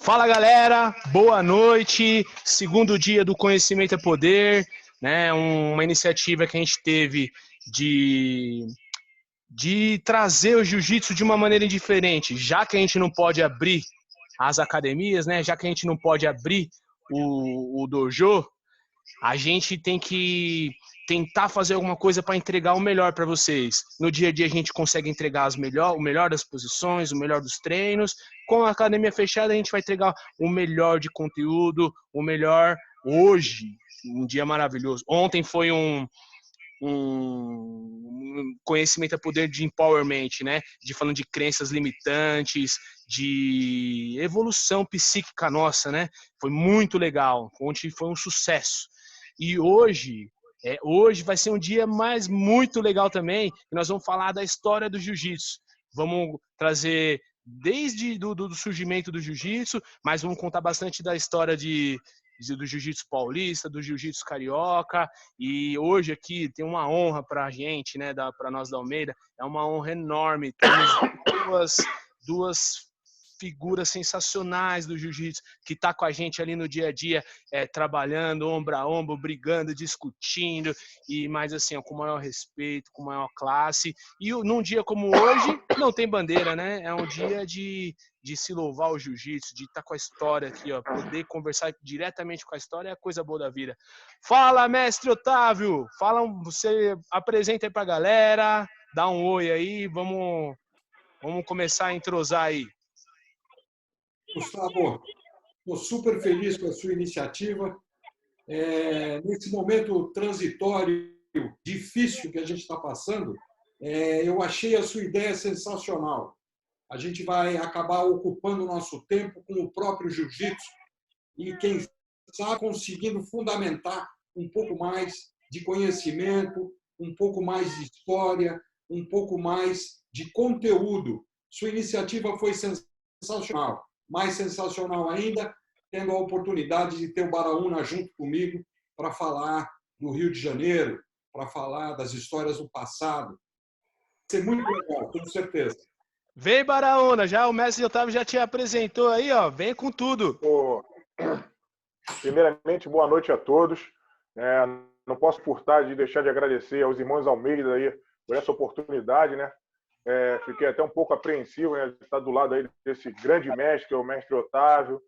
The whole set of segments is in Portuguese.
Fala galera, boa noite. Segundo dia do Conhecimento é Poder, né? Uma iniciativa que a gente teve de, de trazer o jiu-jitsu de uma maneira diferente, já que a gente não pode abrir as academias, né? Já que a gente não pode abrir o dojo, a gente tem que tentar fazer alguma coisa para entregar o melhor para vocês. No dia a dia a gente consegue entregar o melhor das posições, o melhor dos treinos. Com a academia fechada a gente vai entregar o melhor de conteúdo, o melhor hoje, um dia maravilhoso. Ontem foi um conhecimento a poder de empowerment, né? De falando de crenças limitantes, de evolução psíquica nossa, né? Foi muito legal. Ontem foi um sucesso. E hoje vai ser um dia muito legal também, que nós vamos falar da história do jiu-jitsu. Vamos trazer desde do surgimento do jiu-jitsu, mas vamos contar bastante da história do jiu-jitsu paulista, do jiu-jitsu carioca. E hoje aqui tem uma honra para a gente, né, para nós da Almeida, é uma honra enorme. Temos duas figuras sensacionais do jiu-jitsu que tá com a gente ali no dia a dia, trabalhando ombro a ombro, brigando, discutindo, e mais assim, ó, com o maior respeito, com a maior classe. E num dia como hoje, não tem bandeira, né? É um dia de se louvar o jiu-jitsu, de estar com a história aqui, ó, poder conversar diretamente com a história é a coisa boa da vida. Fala, mestre Otávio! Você apresenta aí pra galera, dá um oi aí, vamos começar a entrosar aí. Gustavo, estou super feliz com a sua iniciativa. Nesse momento transitório, difícil que a gente está passando, eu achei a sua ideia sensacional. A gente vai acabar ocupando o nosso tempo com o próprio jiu-jitsu e, quem sabe, conseguindo fundamentar um pouco mais de conhecimento, um pouco mais de história, um pouco mais de conteúdo. Sua iniciativa foi sensacional. Mais sensacional ainda, tendo a oportunidade de ter o Baraúna junto comigo para falar do Rio de Janeiro, para falar das histórias do passado. Vai ser muito legal, com certeza. Vem, Baraúna, já o mestre Otávio já te apresentou aí, ó. Vem com tudo. Primeiramente, boa noite a todos. Não posso furtar de deixar de agradecer aos irmãos Almeida aí por essa oportunidade, né? Fiquei até um pouco apreensivo, né, de estar do lado aí desse grande mestre, que é o mestre Otávio.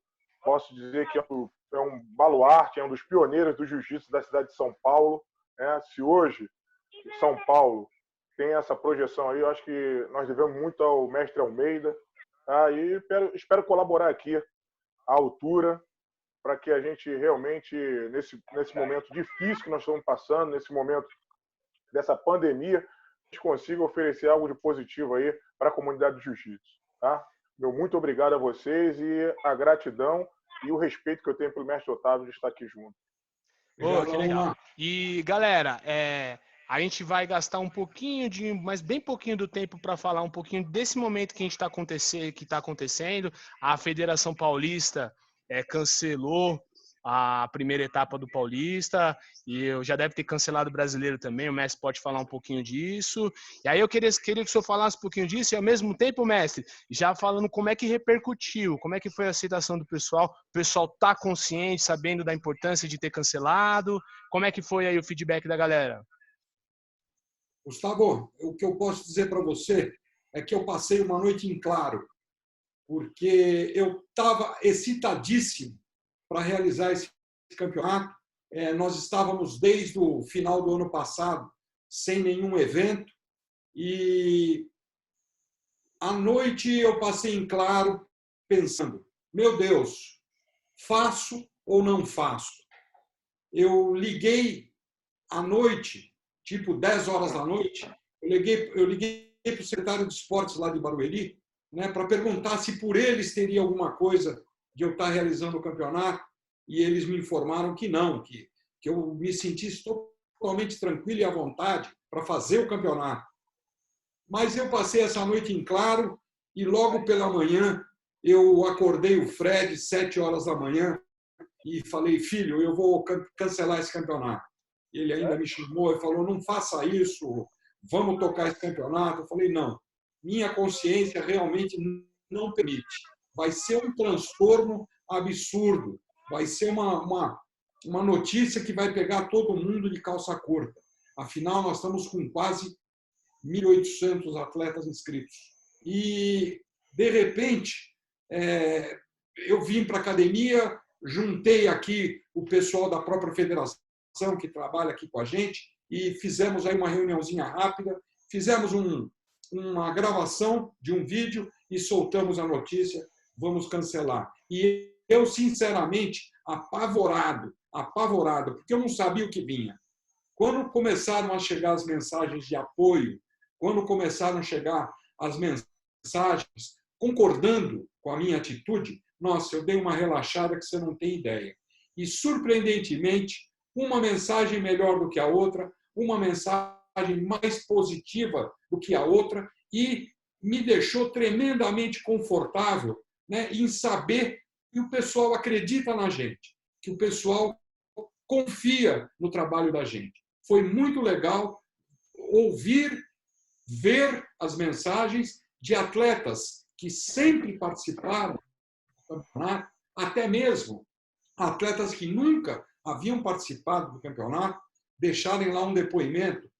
Posso dizer que é um baluarte, é um dos pioneiros do jiu-jitsu da cidade de São Paulo. Né? Se hoje São Paulo tem essa projeção aí, eu acho que nós devemos muito ao mestre Almeida. E espero colaborar aqui à altura para que a gente realmente, nesse momento difícil que nós estamos passando, nesse momento dessa pandemia, a gente consiga oferecer algo de positivo aí para a comunidade do jiu-jitsu. Tá? Meu muito obrigado a vocês e a gratidão e o respeito que eu tenho pelo mestre Otávio de estar aqui junto. Que legal. E, galera, a gente vai gastar um pouquinho mas bem pouquinho do tempo para falar um pouquinho desse momento que está acontecendo. A Federação Paulista cancelou a primeira etapa do Paulista e eu já deve ter cancelado o brasileiro também. O mestre pode falar um pouquinho disso. E aí eu queria que o senhor falasse um pouquinho disso e ao mesmo tempo, mestre, já falando como é que repercutiu, como é que foi a aceitação do pessoal. O pessoal tá consciente, sabendo da importância de ter cancelado. Como é que foi aí o feedback da galera? Gustavo, o que eu posso dizer para você é que eu passei uma noite em claro, porque eu estava excitadíssimo para realizar esse campeonato. Nós estávamos desde o final do ano passado sem nenhum evento e à noite eu passei em claro pensando, meu Deus, faço ou não faço? Eu liguei à noite, tipo 10 horas da noite, eu liguei para o secretário de esportes lá de Barueri, né, para perguntar se por eles teria alguma coisa de eu estar realizando o campeonato, e eles me informaram que não, que eu me sentisse totalmente tranquilo e à vontade para fazer o campeonato. Mas eu passei essa noite em claro e logo pela manhã eu acordei o Fred, 7 horas da manhã, e falei, filho, eu vou cancelar esse campeonato. Ele ainda me chamou e falou, não faça isso, vamos tocar esse campeonato. Eu falei, não, minha consciência realmente não permite. vai ser um transtorno absurdo, vai ser uma notícia que vai pegar todo mundo de calça curta. Afinal, nós estamos com quase 1.800 atletas inscritos. E, de repente, eu vim para a academia, juntei aqui o pessoal da própria federação que trabalha aqui com a gente e fizemos aí uma reuniãozinha rápida, fizemos uma gravação de um vídeo e soltamos a notícia, vamos cancelar. E eu, sinceramente, apavorado, porque eu não sabia o que vinha. Quando começaram a chegar as mensagens de apoio, quando começaram a chegar as mensagens concordando com a minha atitude, nossa, eu dei uma relaxada que você não tem ideia. E, surpreendentemente, uma mensagem melhor do que a outra, uma mensagem mais positiva do que a outra, e me deixou tremendamente confortável, né, em saber que o pessoal acredita na gente, que o pessoal confia no trabalho da gente. Foi muito legal ouvir, ver as mensagens de atletas que sempre participaram do campeonato, até mesmo atletas que nunca haviam participado do campeonato, deixarem lá um depoimento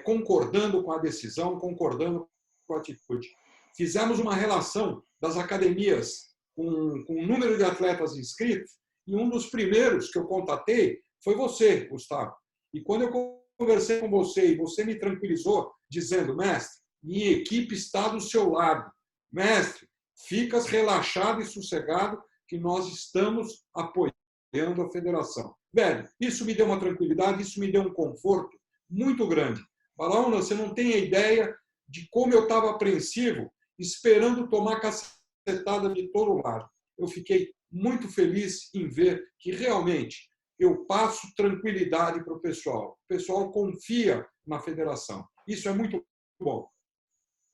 concordando com a decisão, concordando com a atitude. Fizemos uma relação das academias com o número de atletas inscritos e um dos primeiros que eu contatei foi você, Gustavo. E quando eu conversei com você e você me tranquilizou, dizendo, mestre, minha equipe está do seu lado. Mestre, ficas relaxado e sossegado que nós estamos apoiando a federação. Velho, isso me deu uma tranquilidade, isso me deu um conforto muito grande. Baraúna, você não tem a ideia de como eu estava apreensivo, esperando tomar cacetada de todo lado. Eu fiquei muito feliz em ver que realmente eu passo tranquilidade para o pessoal. O pessoal confia na federação. Isso é muito bom.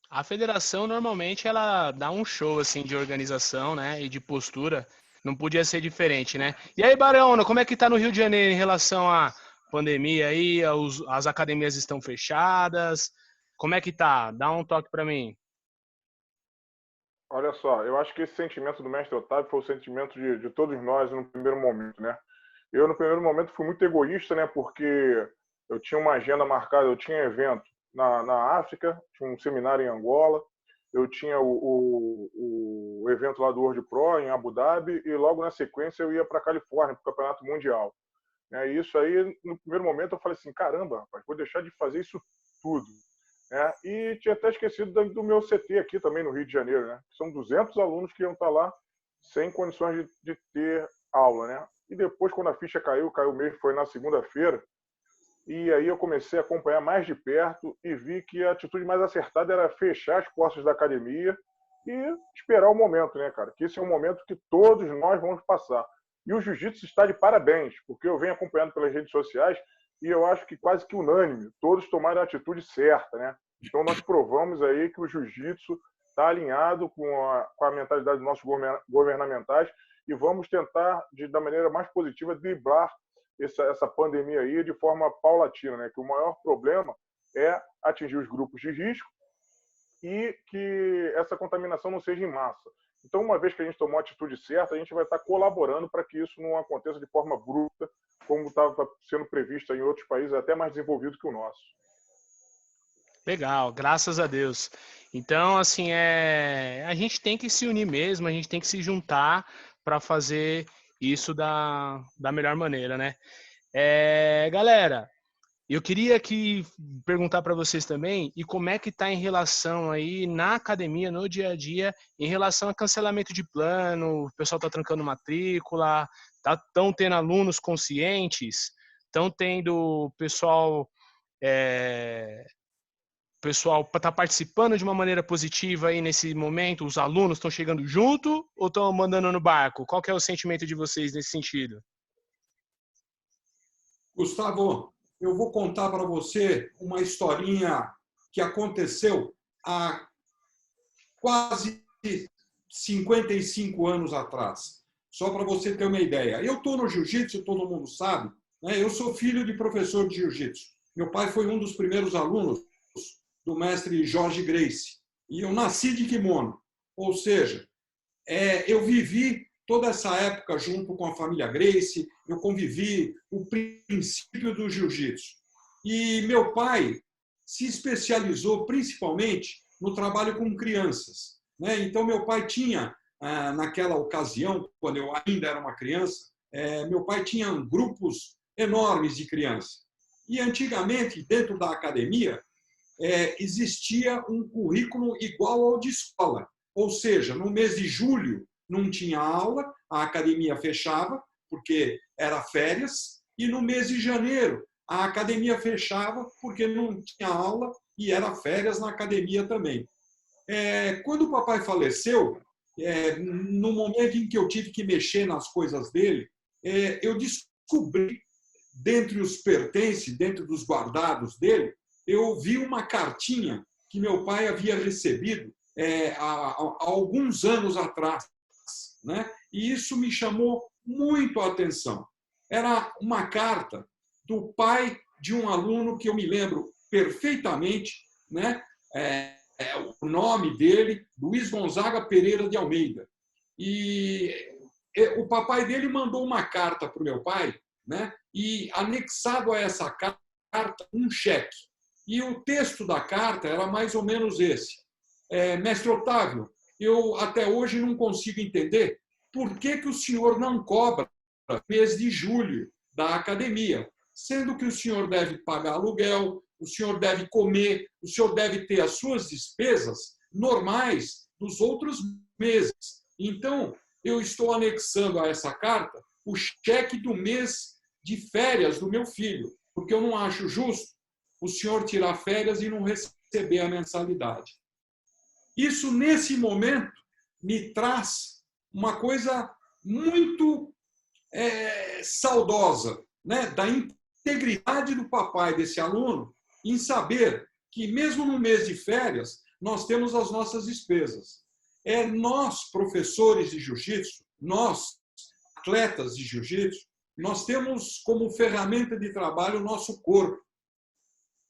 A federação normalmente ela dá um show assim de organização, né, e de postura. Não podia ser diferente, né? E aí, Baraúna, como é que tá no Rio de Janeiro em relação à pandemia aí? As academias estão fechadas? Como é que tá? Dá um toque para mim. Olha só, eu acho que esse sentimento do mestre Otávio foi o sentimento de todos nós no primeiro momento, né? Eu, no primeiro momento, fui muito egoísta, né? Porque eu tinha uma agenda marcada, eu tinha evento na África, tinha um seminário em Angola, eu tinha o evento lá do World Pro em Abu Dhabi e logo na sequência eu ia para a Califórnia, para o Campeonato Mundial. E isso aí, no primeiro momento, eu falei assim, caramba, rapaz, vou deixar de fazer isso tudo. E tinha até esquecido do meu CT aqui também no Rio de Janeiro, né? São 200 alunos que iam estar lá sem condições de ter aula, né? E depois, quando a ficha caiu mesmo, foi na segunda-feira, e aí eu comecei a acompanhar mais de perto e vi que a atitude mais acertada era fechar as portas da academia e esperar o momento, né, cara? Que esse é um momento que todos nós vamos passar. E o jiu-jitsu está de parabéns, porque eu venho acompanhando pelas redes sociais e eu acho que quase que unânime, todos tomaram a atitude certa, né? Então nós provamos aí que o jiu-jitsu está alinhado com a mentalidade dos nossos governamentais e vamos tentar, da maneira mais positiva, driblar essa pandemia aí de forma paulatina, né? Que o maior problema é atingir os grupos de risco e que essa contaminação não seja em massa. Então, uma vez que a gente tomou a atitude certa, a gente vai estar colaborando para que isso não aconteça de forma bruta, como estava sendo previsto em outros países até mais desenvolvidos que o nosso. Legal, graças a Deus. Então, assim, a gente tem que se unir mesmo, a gente tem que se juntar para fazer isso da melhor maneira, né? Galera, eu queria perguntar para vocês também, e como é que está em relação aí na academia, no dia a dia, em relação a cancelamento de plano, o pessoal está trancando matrícula, estão tendo alunos conscientes, estão tendo pessoal está participando de uma maneira positiva aí nesse momento? Os alunos estão chegando junto ou estão mandando no barco? Qual que é o sentimento de vocês nesse sentido? Gustavo, eu vou contar para você uma historinha que aconteceu há quase 55 anos atrás. Só para você ter uma ideia. Eu estou no jiu-jitsu, todo mundo sabe, né? Eu sou filho de professor de jiu-jitsu. Meu pai foi um dos primeiros alunos do mestre Jorge Gracie. E eu nasci de kimono. Ou seja, eu vivi toda essa época junto com a família Gracie, eu convivi o princípio do jiu-jitsu. E meu pai se especializou principalmente no trabalho com crianças, né? Então, meu pai tinha, naquela ocasião, quando eu ainda era uma criança, meu pai tinha grupos enormes de crianças. E, antigamente, dentro da academia, existia um currículo igual ao de escola. Ou seja, no mês de julho não tinha aula, a academia fechava, porque era férias, e no mês de janeiro a academia fechava, porque não tinha aula e era férias na academia também. Quando o papai faleceu, no momento em que eu tive que mexer nas coisas dele, eu descobri, dentre os pertences, dentro dos guardados dele, eu vi uma cartinha que meu pai havia recebido há alguns anos atrás, né? E isso me chamou muito a atenção. Era uma carta do pai de um aluno que eu me lembro perfeitamente, né? O nome dele, Luiz Gonzaga Pereira de Almeida. E o papai dele mandou uma carta para o meu pai, né? E anexado a essa carta, um cheque. E o texto da carta era mais ou menos esse. Mestre Otávio, eu até hoje não consigo entender por que o senhor não cobra mês de julho da academia, sendo que o senhor deve pagar aluguel, o senhor deve comer, o senhor deve ter as suas despesas normais dos outros meses. Então, eu estou anexando a essa carta o cheque do mês de férias do meu filho, porque eu não acho justo o senhor tirar férias e não receber a mensalidade. Isso, nesse momento, me traz uma coisa muito saudosa, né? Da integridade do papai desse aluno em saber que, mesmo no mês de férias, nós temos as nossas despesas. Nós, professores de jiu-jitsu, nós, atletas de jiu-jitsu, nós temos como ferramenta de trabalho o nosso corpo.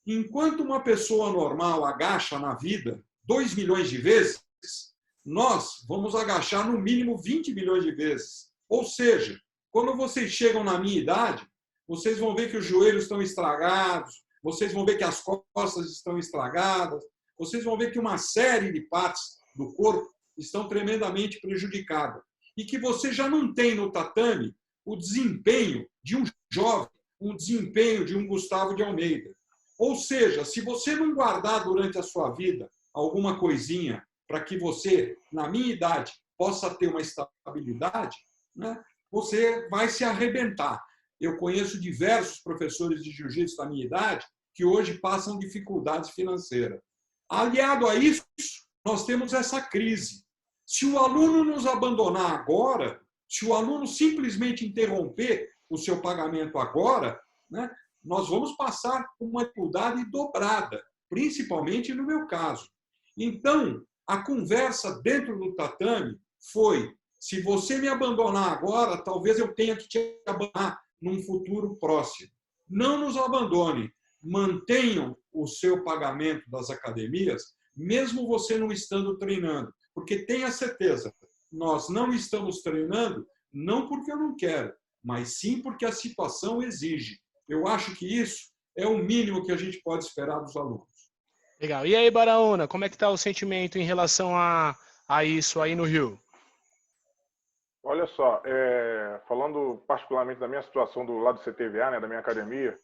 Enquanto uma pessoa normal agacha na vida 2 milhões de vezes, nós vamos agachar no mínimo 20 milhões de vezes. Ou seja, quando vocês chegam na minha idade, vocês vão ver que os joelhos estão estragados, vocês vão ver que as costas estão estragadas, vocês vão ver que uma série de partes do corpo estão tremendamente prejudicadas. E que você já não tem no tatame o desempenho de um jovem, o desempenho de um Gustavo de Almeida. Ou seja, se você não guardar durante a sua vida alguma coisinha para que você, na minha idade, possa ter uma estabilidade, né, você vai se arrebentar. Eu conheço diversos professores de jiu-jitsu da minha idade que hoje passam dificuldades financeiras. Aliado a isso, nós temos essa crise. Se o aluno nos abandonar agora, se o aluno simplesmente interromper o seu pagamento agora, né, nós vamos passar por uma dificuldade dobrada, principalmente no meu caso. Então, a conversa dentro do tatame foi: se você me abandonar agora, talvez eu tenha que te abandonar num futuro próximo. Não nos abandone, mantenham o seu pagamento das academias, mesmo você não estando treinando, porque tenha certeza, nós não estamos treinando não porque eu não quero, mas sim porque a situação exige. Eu acho que isso é o mínimo que a gente pode esperar dos alunos. Legal. E aí, Baraúna, como é que está o sentimento em relação a isso aí no Rio? Olha só, falando particularmente da minha situação do lado do CTVA, né, da minha academia,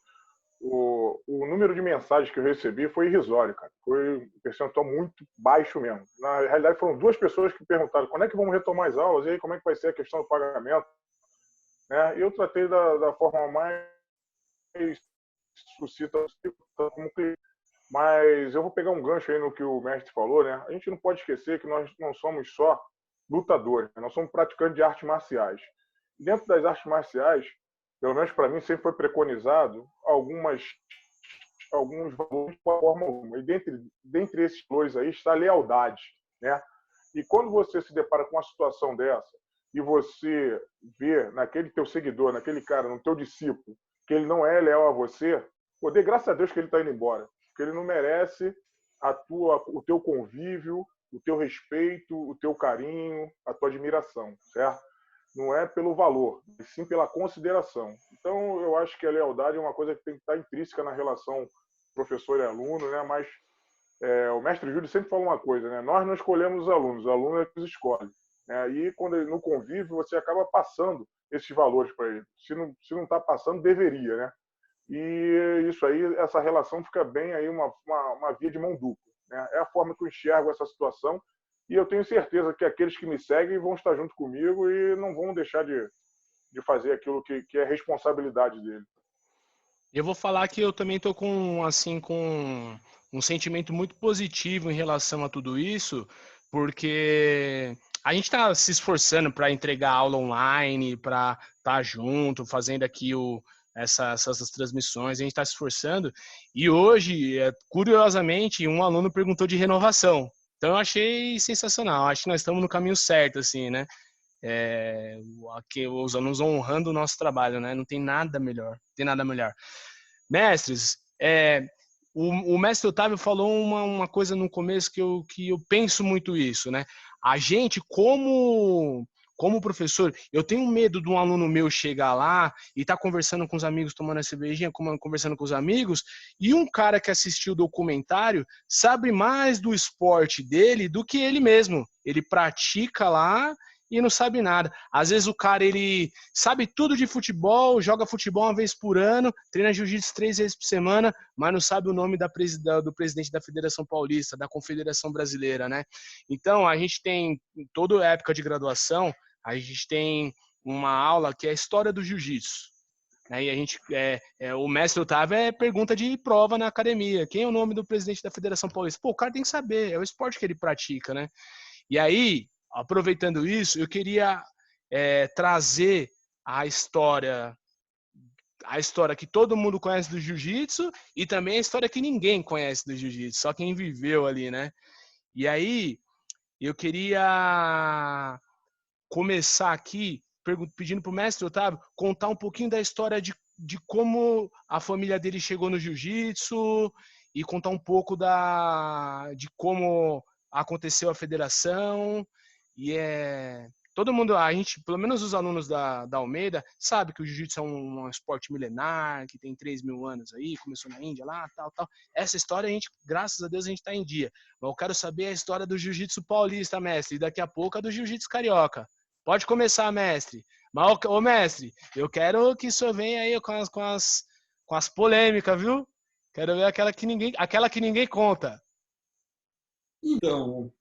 o número de mensagens que eu recebi foi irrisório, cara. Foi um percentual muito baixo mesmo. Na realidade, foram 2 pessoas que perguntaram quando é que vamos retomar as aulas, e aí como é que vai ser a questão do pagamento. Né? E eu tratei da forma mais suscita como cliente. Mas eu vou pegar um gancho aí no que o mestre falou, né? A gente não pode esquecer que nós não somos só lutadores, né? Nós somos praticantes de artes marciais. Dentro das artes marciais, pelo menos para mim, sempre foi preconizado alguns valores de forma alguma. E dentre esses valores aí está a lealdade, né? E quando você se depara com uma situação dessa e você vê naquele teu seguidor, naquele cara, no teu discípulo, que ele não é leal a você, pô, dê graças a Deus que ele está indo embora, porque ele não merece o teu convívio, o teu respeito, o teu carinho, a tua admiração, certo? Não é pelo valor, e sim pela consideração. Então, eu acho que a lealdade é uma coisa que tem que estar intrínseca na relação professor e aluno, né? Mas o mestre Júlio sempre fala uma coisa, né? Nós não escolhemos os alunos, o aluno é que os escolhe. Né? E quando ele, no convívio, você acaba passando esses valores para ele. Se não está passando, deveria, né? E isso aí, essa relação fica bem aí uma via de mão dupla. Né? É a forma que eu enxergo essa situação e eu tenho certeza que aqueles que me seguem vão estar junto comigo e não vão deixar de fazer aquilo que é responsabilidade dele. Eu vou falar que eu também tô com um sentimento muito positivo em relação a tudo isso, porque a gente está se esforçando para entregar aula online, para estar junto, fazendo aqui essas transmissões, a gente está se esforçando. E hoje, curiosamente, um aluno perguntou de renovação. Então eu achei sensacional, acho que nós estamos no caminho certo, assim, né? Aqui, os alunos honrando o nosso trabalho, né? Não tem nada melhor, não tem nada melhor. Mestres, o mestre Otávio falou uma coisa no começo que eu penso muito isso, né? A gente, como professor, eu tenho medo de um aluno meu chegar lá e estar conversando com os amigos, tomando a cervejinha, conversando com os amigos, e um cara que assistiu o documentário sabe mais do esporte dele do que ele mesmo. Ele pratica lá e não sabe nada. Às vezes o cara, ele sabe tudo de futebol, joga futebol uma vez por ano, treina jiu-jitsu 3 vezes por semana, mas não sabe o nome do presidente da Federação Paulista, da Confederação Brasileira, né? Então, a gente tem, em toda época de graduação, a gente tem uma aula que é a história do jiu-jitsu. Aí a gente, o mestre Otávio pergunta de prova na academia. Quem é o nome do presidente da Federação Paulista? Pô, o cara tem que saber, é o esporte que ele pratica, né? E aí, aproveitando isso, eu queria trazer a história que todo mundo conhece do jiu-jitsu e também a história que ninguém conhece do jiu-jitsu, só quem viveu ali, né? E aí, eu queria começar aqui pedindo para o mestre Otávio contar um pouquinho da história de como a família dele chegou no jiu-jitsu e contar um pouco de como aconteceu a federação. E todo mundo, a gente, pelo menos os alunos da Almeida, sabe que o jiu-jitsu é um esporte milenar, que tem 3.000 anos aí, começou na Índia lá, tal. Essa história, a gente, graças a Deus, a gente está em dia. Mas eu quero saber a história do jiu-jitsu paulista, mestre, e daqui a pouco a do jiu-jitsu carioca. Pode começar, mestre. Mas, ô mestre, eu quero que o senhor venha aí com as polêmicas, viu? Quero ver aquela que ninguém conta. Então,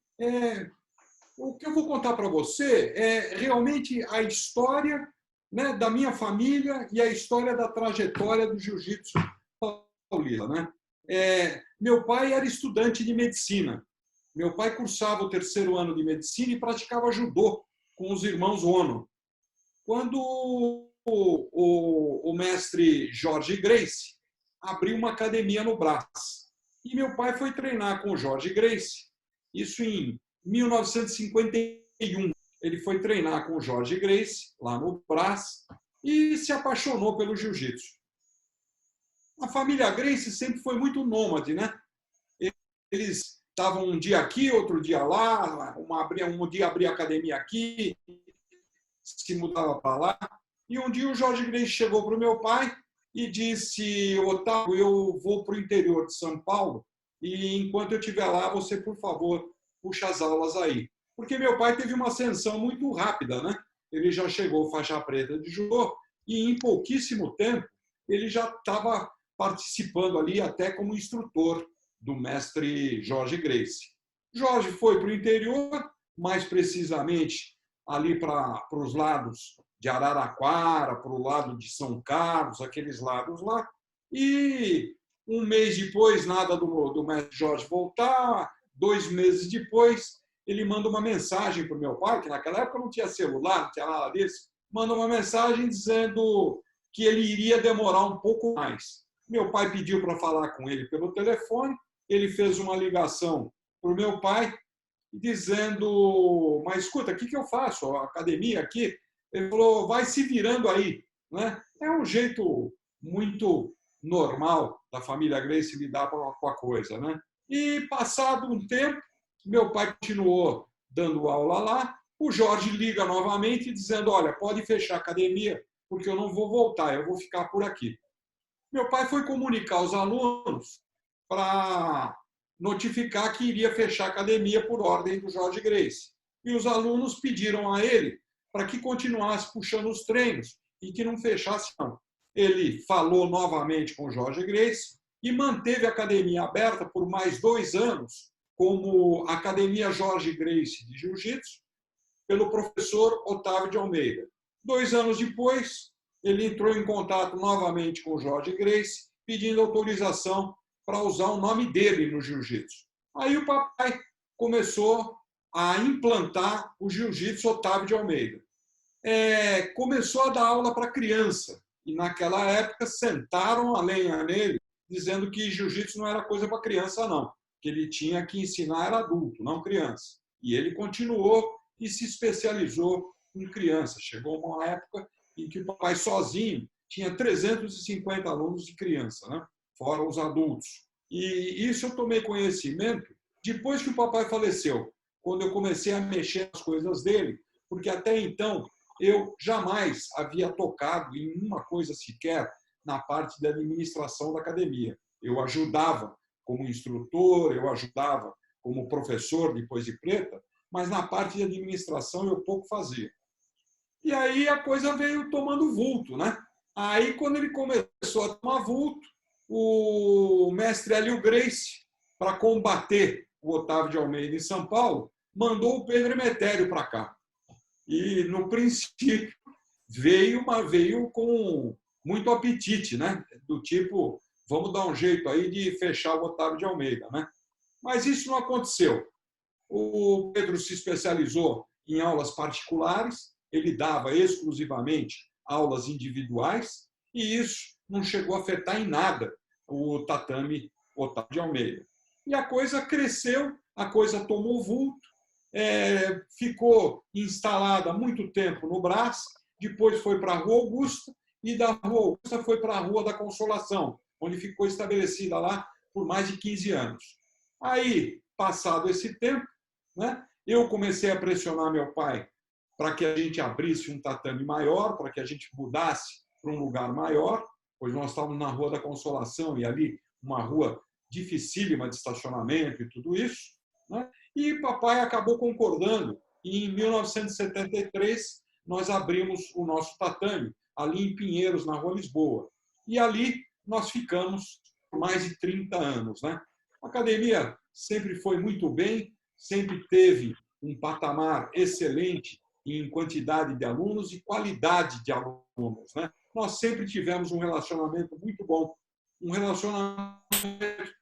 o que eu vou contar para você é realmente a história, né, da minha família e a história da trajetória do jiu-jitsu paulista. Né? Meu pai era estudante de medicina. Meu pai cursava o 3º ano de medicina e praticava judô com os irmãos Ono. Quando o mestre Jorge Gracie abriu uma academia no Brás. E meu pai foi treinar com o Jorge Gracie, isso em 1951. Ele foi treinar com o Jorge Gracie, lá no Brás, e se apaixonou pelo jiu-jitsu. A família Gracie sempre foi muito nômade, né? Eles estavam um dia aqui, outro dia lá, um dia abria academia aqui, se mudava para lá. E um dia o Jorge Gracie chegou para o meu pai e disse: Otávio, eu vou para o interior de São Paulo e enquanto eu estiver lá, você, por favor, puxa as aulas aí. Porque meu pai teve uma ascensão muito rápida, né? Ele já chegou faixa preta de judô e em pouquíssimo tempo ele já estava participando ali até como instrutor do mestre Jorge Gracie. Jorge foi para o interior, mais precisamente ali para os lados de Araraquara, para o lado de São Carlos, aqueles lados lá. E um mês depois, nada do mestre Jorge voltar. 2 meses depois, ele manda uma mensagem para o meu pai, que naquela época não tinha celular, não tinha nada disso, manda uma mensagem dizendo que ele iria demorar um pouco mais. Meu pai pediu para falar com ele pelo telefone, ele fez uma ligação para o meu pai, dizendo: mas escuta, o que eu faço? A academia aqui? Ele falou: vai se virando aí. Né? É um jeito muito normal da família Gracie lidar com a coisa. Né? E passado um tempo, Meu pai continuou dando aula lá. O Jorge liga novamente dizendo, olha, pode fechar a academia, porque eu não vou voltar, eu vou ficar por aqui. Meu pai foi comunicar aos alunos para notificar que iria fechar a academia por ordem do Jorge Gracie. E os alunos pediram a ele para que continuasse puxando os treinos e que não fechasse, não. Ele falou novamente com o Jorge Gracie e manteve a academia aberta por mais 2 anos, como Academia Jorge Gracie de Jiu-Jitsu, pelo professor Otávio de Almeida. 2 anos depois, ele entrou em contato novamente com o Jorge Gracie, pedindo autorização para usar o nome dele no jiu-jitsu. Aí o papai começou a implantar o jiu-jitsu Otávio de Almeida. Começou a dar aula para criança, e naquela época sentaram a lenha nele, dizendo que jiu-jitsu não era coisa para criança, não, que ele tinha que ensinar era adulto, não criança. E ele continuou e se especializou em criança. Chegou uma época em que o papai sozinho tinha 350 alunos de criança, né? Fora os adultos. E isso eu tomei conhecimento depois que o papai faleceu, quando eu comecei a mexer nas coisas dele, porque até então eu jamais havia tocado em uma coisa sequer na parte da administração da academia. Eu ajudava como instrutor, eu ajudava como professor depois de preta, mas na parte de administração eu pouco fazia. E aí a coisa veio tomando vulto, né? Aí, quando ele começou a tomar vulto, o mestre Hélio Gracie, para combater o Otávio de Almeida em São Paulo, mandou o Pedro Emetério para cá. E, no princípio, veio com muito apetite, né? Do tipo, vamos dar um jeito aí de fechar o Otávio de Almeida, né? Mas isso não aconteceu. O Pedro se especializou em aulas particulares, ele dava exclusivamente aulas individuais, e isso não chegou a afetar em nada o tatame Otávio de Almeida. E a coisa cresceu, a coisa tomou vulto, ficou instalada há muito tempo no Brás, depois foi para a Rua Augusta, e da Rua Augusta foi para a Rua da Consolação, onde ficou estabelecida lá por mais de 15 anos. Aí, passado esse tempo, né, eu comecei a pressionar meu pai para que a gente abrisse um tatame maior, para que a gente mudasse para um lugar maior, pois nós estávamos na Rua da Consolação e ali uma rua dificílima de estacionamento e tudo isso, né? E papai acabou concordando. E em 1973 nós abrimos o nosso tatame ali em Pinheiros, na Rua Lisboa. E ali nós ficamos por mais de 30 anos, né? A academia sempre foi muito bem, sempre teve um patamar excelente em quantidade de alunos e qualidade de alunos, né? Nós sempre tivemos um relacionamento muito bom, um relacionamento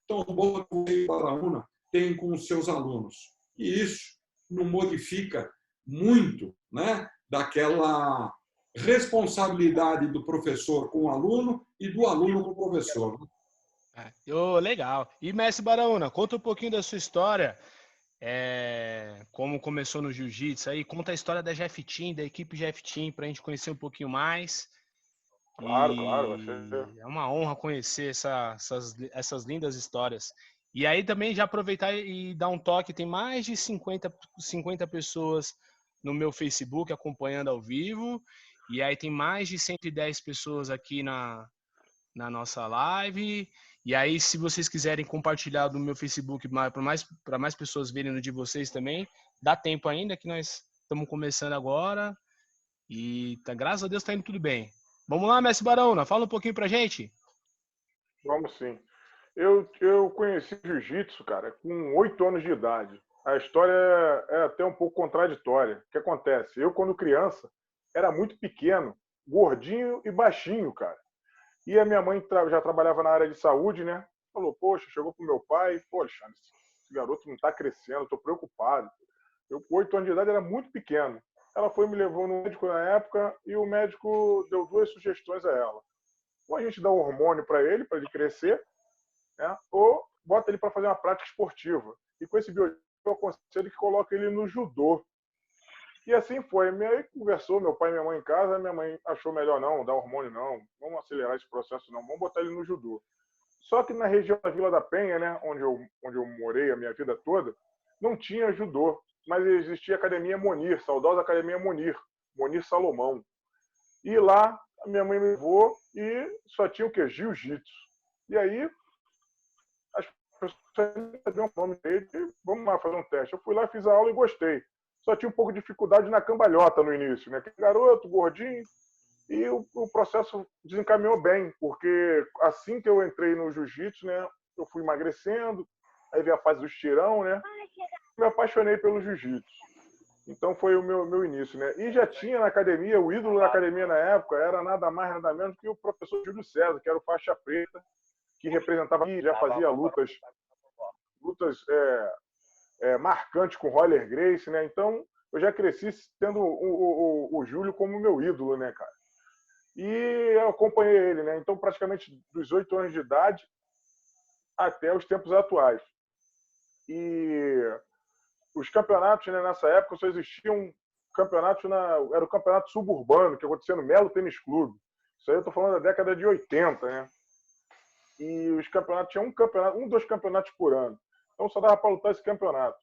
tão bom que o Baraúna tem com os seus alunos. E isso não modifica muito, né, daquela responsabilidade do professor com o aluno e do aluno com o professor. Legal. E mestre Baraúna, conta um pouquinho da sua história. Como começou no jiu-jitsu aí, conta a história da GF Team, da equipe GF Team, para a gente conhecer um pouquinho mais. Claro, claro. Você... É uma honra conhecer essas lindas histórias. E aí também já aproveitar e dar um toque, tem mais de 50 pessoas no meu Facebook acompanhando ao vivo, e aí tem mais de 110 pessoas aqui na nossa live. E aí, se vocês quiserem compartilhar no meu Facebook para mais pessoas verem no de vocês também, dá tempo ainda, que nós estamos começando agora. E graças a Deus está indo tudo bem. Vamos lá, mestre Baraúna, fala um pouquinho pra gente. Vamos sim. Eu conheci jiu-jitsu, cara, com 8 anos de idade. A história é até um pouco contraditória. O que acontece? Eu, quando criança, era muito pequeno, gordinho e baixinho, cara. E a minha mãe já trabalhava na área de saúde, né? Falou, poxa, chegou pro meu pai, poxa, esse garoto não tá crescendo, tô preocupado. Eu, com 8 anos de idade, era muito pequeno. Ela foi me levou no médico na época e o médico deu 2 sugestões a ela. Ou a gente dá um hormônio para ele crescer, né? Ou bota ele para fazer uma prática esportiva. E com esse biotipo eu aconselho que coloque ele no judô. E assim foi. Aí conversou, meu pai e minha mãe em casa, minha mãe achou melhor não, dar hormônio não, vamos acelerar esse processo não, vamos botar ele no judô. Só que na região da Vila da Penha, né, onde eu morei a minha vida toda, não tinha judô, mas existia a Academia Monir, saudosa Academia Monir Salomão. E lá a minha mãe me levou e só tinha o quê? Jiu-jitsu. E aí as pessoas sabiam o nome dele, vamos lá fazer um teste. Eu fui lá, fiz a aula e gostei. Só tinha um pouco de dificuldade na cambalhota no início, né? Garoto, gordinho, e o processo desencaminhou bem, porque assim que eu entrei no jiu-jitsu, né, eu fui emagrecendo, aí veio a fase do estirão, né? Me apaixonei pelo jiu-jitsu. Então foi o meu início, né? E já tinha na academia, o ídolo da academia na época era nada mais, nada menos que o professor Júlio César, que era o faixa preta, que representava e já fazia lutas marcantes com Royler Gracie, né? Então eu já cresci tendo o Júlio como meu ídolo, né, cara? E eu acompanhei ele, né? Então praticamente dos 8 anos de idade até os tempos atuais. E os campeonatos, né, nessa época só existiam campeonatos era o campeonato suburbano, que acontecia no Melo Tênis Clube. Isso aí eu tô falando da década de 80, né? E os campeonatos tinham dois campeonatos por ano. Então só dava para lutar esse campeonato.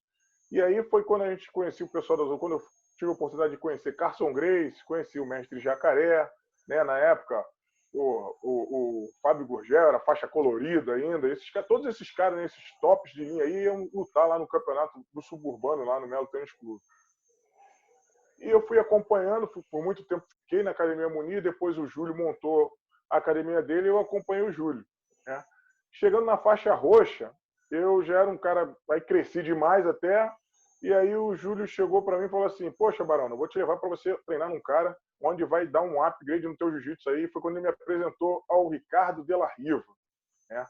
E aí foi quando a gente conhecia o pessoal da Azul, quando eu tive a oportunidade de conhecer Carson Gracie, conheci o mestre Jacaré, né, na época o Fábio Gurgel era faixa colorida ainda. Todos esses caras, esses tops de linha aí, iam lutar lá no campeonato do suburbano, lá no Melo Tênis Clube. E eu fui acompanhando, por muito tempo fiquei na Academia Munir, depois o Júlio montou a academia dele e eu acompanhei o Júlio, né? Chegando na faixa roxa, eu já era um cara, aí cresci demais até, e aí o Júlio chegou para mim e falou assim: poxa, Barão, eu vou te levar para você treinar num cara onde vai dar um upgrade no teu jiu-jitsu aí. Foi quando ele me apresentou ao Ricardo de la Riva, né?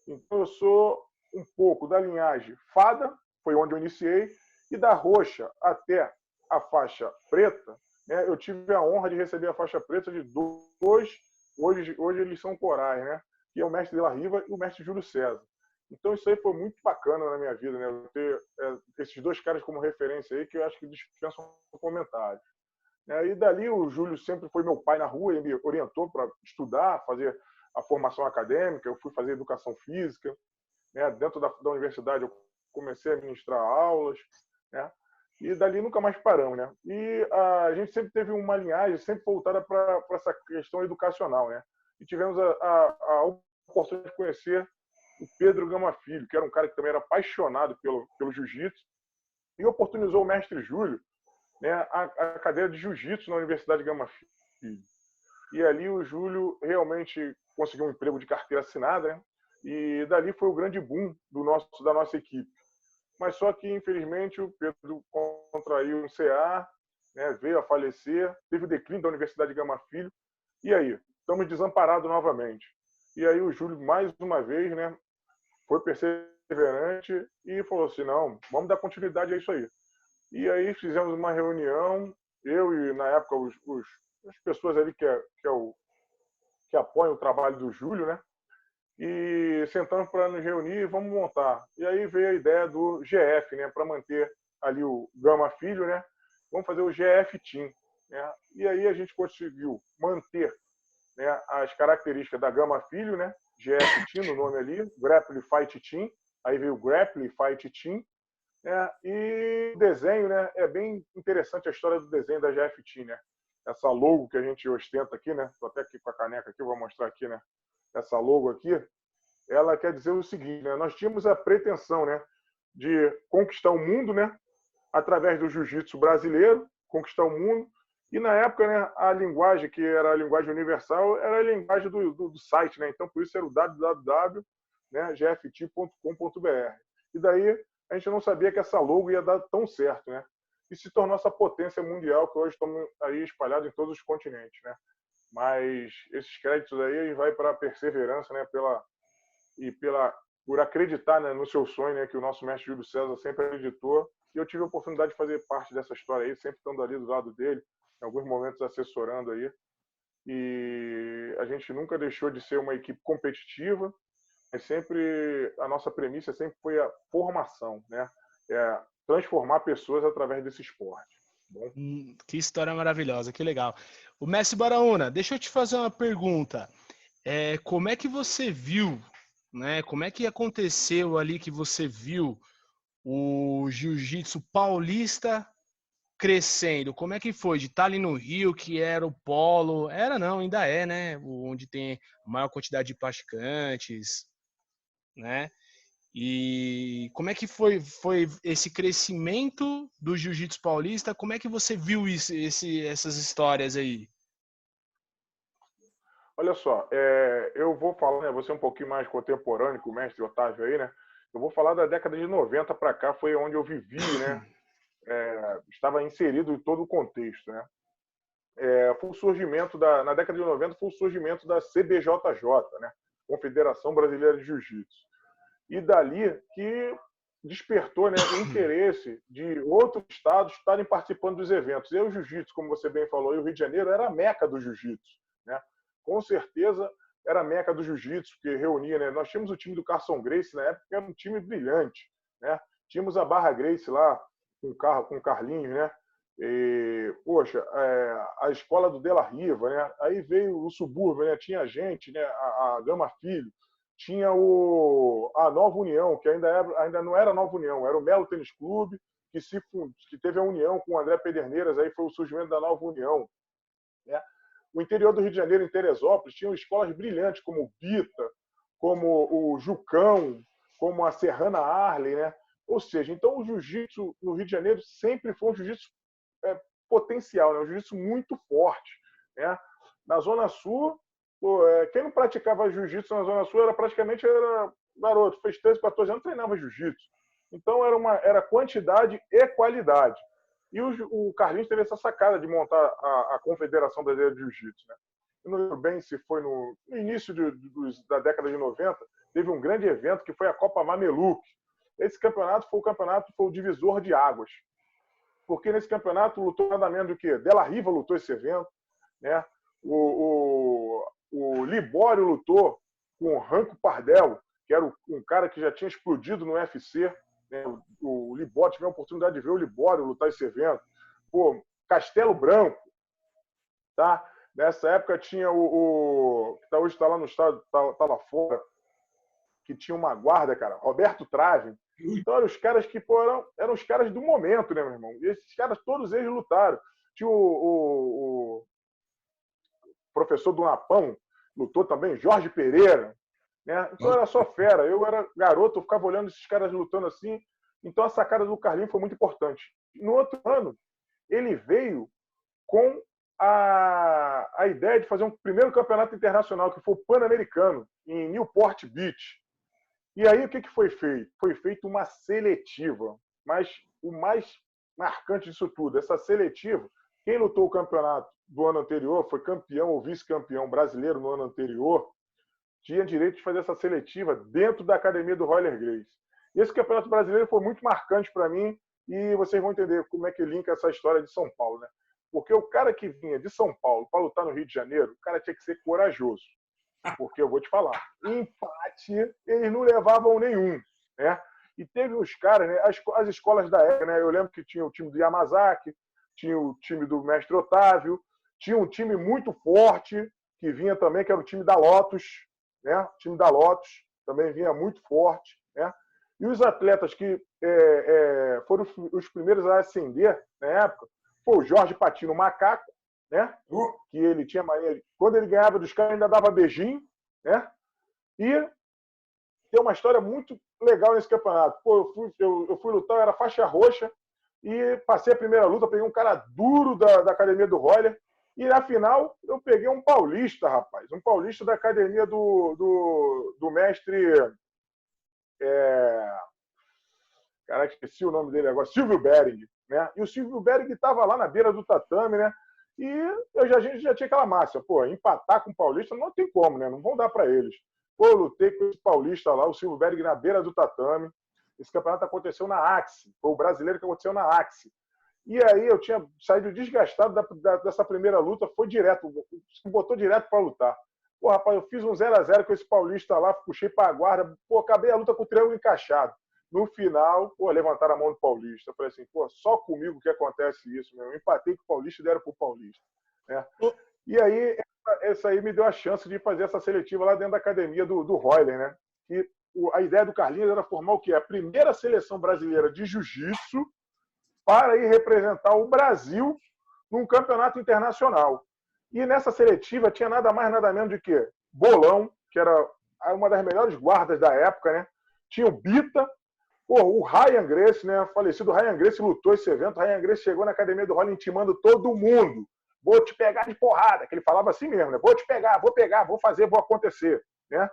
Então eu sou um pouco da linhagem Fada, foi onde eu iniciei, e da roxa até a faixa preta, né? Eu tive a honra de receber a faixa preta de dois, hoje eles são corais, né? Que é o mestre de la Riva e o mestre Júlio César. Então isso aí foi muito bacana na minha vida, né? Eu ter esses dois caras como referência aí, que eu acho que dispensam comentários. E dali o Júlio sempre foi meu pai na rua, ele me orientou para estudar, fazer a formação acadêmica. Eu fui fazer educação física, né? Dentro da universidade eu comecei a ministrar aulas, né? E dali nunca mais paramos, né? E a gente sempre teve uma linhagem sempre voltada para essa questão educacional, né? E tivemos a oportunidade de conhecer o Pedro Gama Filho, que era um cara que também era apaixonado pelo jiu-jitsu, e oportunizou o mestre Júlio, né, a cadeira de jiu-jitsu na Universidade Gama Filho. E ali o Júlio realmente conseguiu um emprego de carteira assinada, né? E dali foi o grande boom da nossa equipe. Mas só que, infelizmente, o Pedro contraiu um CA, né, veio a falecer, teve o declínio da Universidade Gama Filho, e aí? Estamos desamparados novamente. E aí o Júlio, mais uma vez, né, foi perseverante e falou assim: não, vamos dar continuidade a isso aí. E aí fizemos uma reunião, eu e, na época, as pessoas ali que apoiam o trabalho do Júlio, né? E sentamos para nos reunir e vamos montar. E aí veio a ideia do GF, né? Para manter ali o Gama Filho, né? Vamos fazer o GF Team, né? E aí a gente conseguiu manter, né, as características da Gama Filho, né? GF Team, no nome ali, Grapple Fight Team. Aí veio o Grapple Fight Team. E o desenho, né? É bem interessante a história do desenho da GF Team, né? Essa logo que a gente ostenta aqui, né? Estou até aqui com a caneca aqui, vou mostrar aqui, né? Essa logo aqui, ela quer dizer o seguinte, né? Nós tínhamos a pretensão, né, de conquistar o mundo, né, através do jiu-jitsu brasileiro, conquistar o mundo. E na época, né, a linguagem que era a linguagem universal era a linguagem do site, né? Então por isso era o www.gft.com.br. E daí a gente não sabia que essa logo ia dar tão certo, né? E se tornou essa potência mundial que hoje estamos aí espalhados em todos os continentes, né? Mas esses créditos aí vai para a perseverança, né? Por acreditar, né, no seu sonho, né? Que o nosso mestre Júlio César sempre acreditou. E eu tive a oportunidade de fazer parte dessa história aí, sempre estando ali do lado dele, em alguns momentos assessorando aí. E a gente nunca deixou de ser uma equipe competitiva. É sempre a nossa premissa sempre foi a formação, né? Transformar pessoas através desse esporte. Bom? Que história maravilhosa, que legal. O mestre Baraúna, deixa eu te fazer uma pergunta. Como é que você viu, né? Como é que aconteceu ali que você viu o jiu-jitsu paulista crescendo. Como é que foi de estar ali no Rio, que era o polo? Era não, ainda é, né? Onde tem a maior quantidade de praticantes, né? E como é que foi esse crescimento do jiu-jitsu paulista? Como é que você viu essas histórias aí? Olha só, eu vou falar, né, você é um pouquinho mais contemporâneo que o mestre Otávio aí, né? Eu vou falar da década de 90 para cá, foi onde eu vivi, né? Estava inserido em todo o contexto, né? Foi o surgimento na década de 90 foi o surgimento da CBJJ, né? Confederação Brasileira de Jiu-Jitsu. E dali que despertou, né, o interesse de outros estados estarem participando dos eventos. E o jiu-jitsu, como você bem falou, e o Rio de Janeiro era a meca do jiu-jitsu, né? Com certeza era a meca do jiu-jitsu, porque reunia, né? Nós tínhamos o time do Carson Gracie na época, que era um time brilhante, né? Tínhamos a Barra Gracie lá com o Carlinhos, né? E, poxa, a escola do De La Riva, né? Aí veio o subúrbio, né? Tinha a gente, né? A Gama Filho, tinha a Nova União, que ainda não era a Nova União, era o Melo Tênis Clube, que teve a união com o André Pederneiras, aí foi o surgimento da Nova União, né? O interior do Rio de Janeiro, em Teresópolis, tinham escolas brilhantes, como o Bita, como o Jucão, como a Serrana Arley, né? Ou seja, então o jiu-jitsu no Rio de Janeiro sempre foi um jiu-jitsu potencial, né? Um jiu-jitsu muito forte, né? Na Zona Sul, quem não praticava jiu-jitsu na Zona Sul era garoto, fez 13, 14 anos, treinava jiu-jitsu. Então era quantidade e qualidade. E o Carlinhos teve essa sacada de montar a Confederação Brasileira de Jiu-Jitsu, né? Eu não lembro bem se foi no início da década de 90, teve um grande evento que foi a Copa Mameluque. Esse campeonato foi o divisor de águas. Porque nesse campeonato lutou nada menos do que De La Riva lutou esse evento, né? O Libório lutou com o Ranco Pardel, que era um cara que já tinha explodido no UFC, né? O Libório, tive a oportunidade de ver o Libório lutar esse evento. Pô, Castelo Branco, tá? Nessa época tinha que hoje está lá no estado, tá lá fora, que tinha uma guarda, cara, Roberto Trave. Então eram os caras que eram os caras do momento, né, meu irmão? E esses caras, todos eles lutaram. Tinha o professor do Napão, lutou também, Jorge Pereira, né? Então era só fera. Eu era garoto, eu ficava olhando esses caras lutando assim. Então a sacada do Carlinhos foi muito importante. No outro ano, ele veio com a ideia de fazer um primeiro campeonato internacional, que foi o Pan-Americano, em Newport Beach. E aí o que foi feito? Foi feita uma seletiva. Mas o mais marcante disso tudo, essa seletiva, quem lutou o campeonato do ano anterior, foi campeão ou vice-campeão brasileiro no ano anterior, tinha direito de fazer essa seletiva dentro da academia do Royler Gracie. E esse campeonato brasileiro foi muito marcante para mim e vocês vão entender como é que linka essa história de São Paulo, né? Porque o cara que vinha de São Paulo para lutar no Rio de Janeiro, o cara tinha que ser corajoso. Porque eu vou te falar, empate eles não levavam nenhum, né? E teve os caras, né? As escolas da época, né? Eu lembro que tinha o time do Yamazaki, tinha o time do Mestre Otávio, tinha um time muito forte que vinha também, que era o time da Lotus, né? O time da Lotus também vinha muito forte, né? E os atletas que foram os primeiros a ascender na época foi o Jorge Patino Macaco, né? Que ele tinha mania. Quando ele ganhava dos caras, ainda dava beijinho, né? E tem uma história muito legal nesse campeonato. Pô, eu fui lutar, eu era faixa roxa e passei a primeira luta, peguei um cara duro da academia do Royler e na final eu peguei um paulista, rapaz, um paulista da academia do mestre. Caraca, esqueci o nome dele agora, Silvio Bering, né? E o Silvio Bering estava lá na beira do tatame, né? E a gente já tinha aquela máxima, pô, empatar com o paulista não tem como, né? Não vão dar para eles. Pô, eu lutei com esse paulista lá, o Silvio Bering na beira do tatame. Esse campeonato aconteceu na Axi, foi o brasileiro que aconteceu na Axi. E aí eu tinha saído desgastado dessa primeira luta, foi direto, botou direto para lutar. Pô, rapaz, eu fiz um 0-0 com esse paulista lá, puxei para a guarda, pô, acabei a luta com o triângulo encaixado. No final, pô, levantaram a mão do paulista. Eu falei assim, pô, só comigo que acontece isso, meu. Eu empatei com o paulista e deram pro paulista, né? E aí, essa aí me deu a chance de fazer essa seletiva lá dentro da academia do Royler, né? Que a ideia do Carlinhos era formar o quê? A primeira seleção brasileira de jiu-jitsu para ir representar o Brasil num campeonato internacional. E nessa seletiva tinha nada mais, nada menos de que Bolão, que era uma das melhores guardas da época, né? Tinha o Bita, o Ryan Gracie, né? O falecido Ryan Gracie lutou esse evento. O Ryan Gracie chegou na academia do Rolling intimando todo mundo. Vou te pegar de porrada, que ele falava assim mesmo, né? Vou te pegar, vou fazer, vou acontecer, né?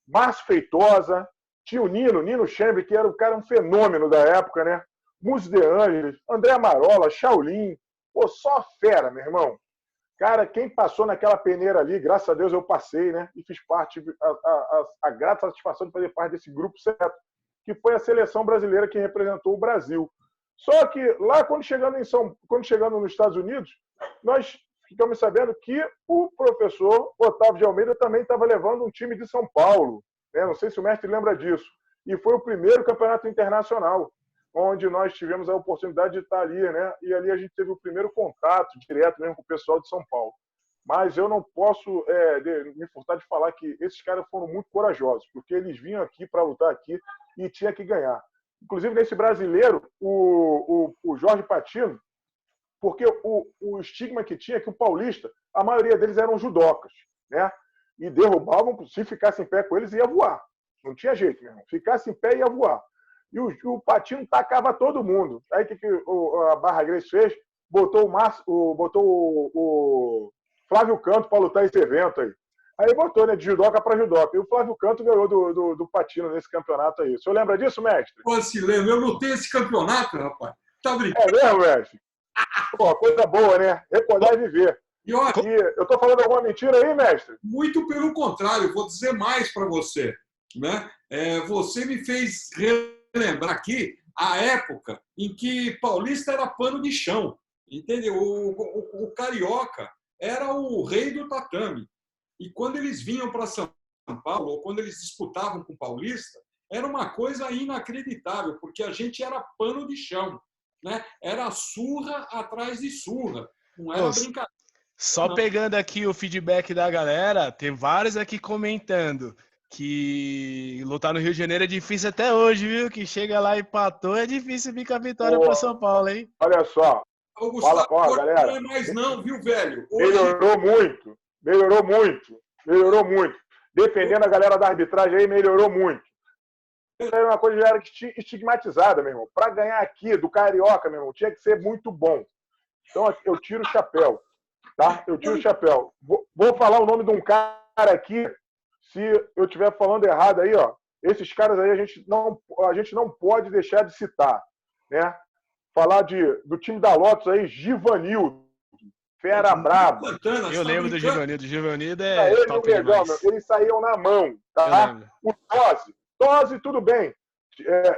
Márcio Feitosa, tinha o Nino Chambre, que era um fenômeno da época, né? Muzi de Angelis, André Amarola, Shaolin, pô, só fera, meu irmão. Cara, quem passou naquela peneira ali, graças a Deus eu passei, né? E fiz parte, a grata satisfação de fazer parte desse grupo certo, que foi a seleção brasileira que representou o Brasil. Só que lá, quando chegando nos Estados Unidos, nós ficamos sabendo que o professor Otávio de Almeida também estava levando um time de São Paulo, né? Não sei se o mestre lembra disso. E foi o primeiro campeonato internacional, onde nós tivemos a oportunidade de estar ali, né? E ali a gente teve o primeiro contato direto mesmo com o pessoal de São Paulo. Mas eu não posso me furtar de falar que esses caras foram muito corajosos, porque eles vinham aqui para lutar aqui e tinha que ganhar. Inclusive, nesse brasileiro, o Jorge Patino, porque o estigma que tinha é que o paulista, a maioria deles eram judocas, né? E derrubavam, se ficasse em pé com eles, ia voar. Não tinha jeito, meu irmão. Ficasse em pé, ia voar. E o Patino tacava todo mundo. Aí o que a Barra Gracie fez? Botou o Flávio Canto para lutar esse evento aí. Aí botou, né, de judoca para judoca. E o Flávio Canto ganhou do Patino nesse campeonato aí. O senhor lembra disso, mestre? Pô, se lembra. Eu lutei esse campeonato, rapaz. Tá brincando? É mesmo, mestre? Pô, coisa boa, né? Recordar e viver. E olha, eu tô falando alguma mentira aí, mestre? muito pelo contrário, vou dizer mais para você, né? Você me fez relembrar aqui a época em que paulista era pano de chão, entendeu? O carioca era o rei do tatame. E quando eles vinham para São Paulo, ou quando eles disputavam com o paulista, era uma coisa inacreditável, porque a gente era pano de chão, né? Era surra atrás de surra, não era brincadeira. Só pegando aqui o feedback da galera, tem vários aqui comentando que lutar no Rio de Janeiro é difícil até hoje, viu? Que chega lá e empatou, é difícil vir com a vitória para São Paulo, hein? Olha só. O Gustavo galera. não é mais não, viu, velho? Hoje... Melhorou muito. Defendendo a galera da arbitragem aí, melhorou muito. Isso aí é uma coisa que já era estigmatizada, meu irmão. Para ganhar aqui do Carioca, meu irmão, tinha que ser muito bom. Então, eu tiro o chapéu. Tá? Eu tiro o chapéu. Vou falar o nome de um cara aqui. Se eu estiver falando errado aí, ó. Esses caras aí a gente não pode deixar de citar, né? Falar do time da Lotus aí, Givanildo. Fera braba. Eu lembro do Givanildo. O Givanildo ele top legal, demais. Eles saíam na mão, tá? O Tosi, tudo bem.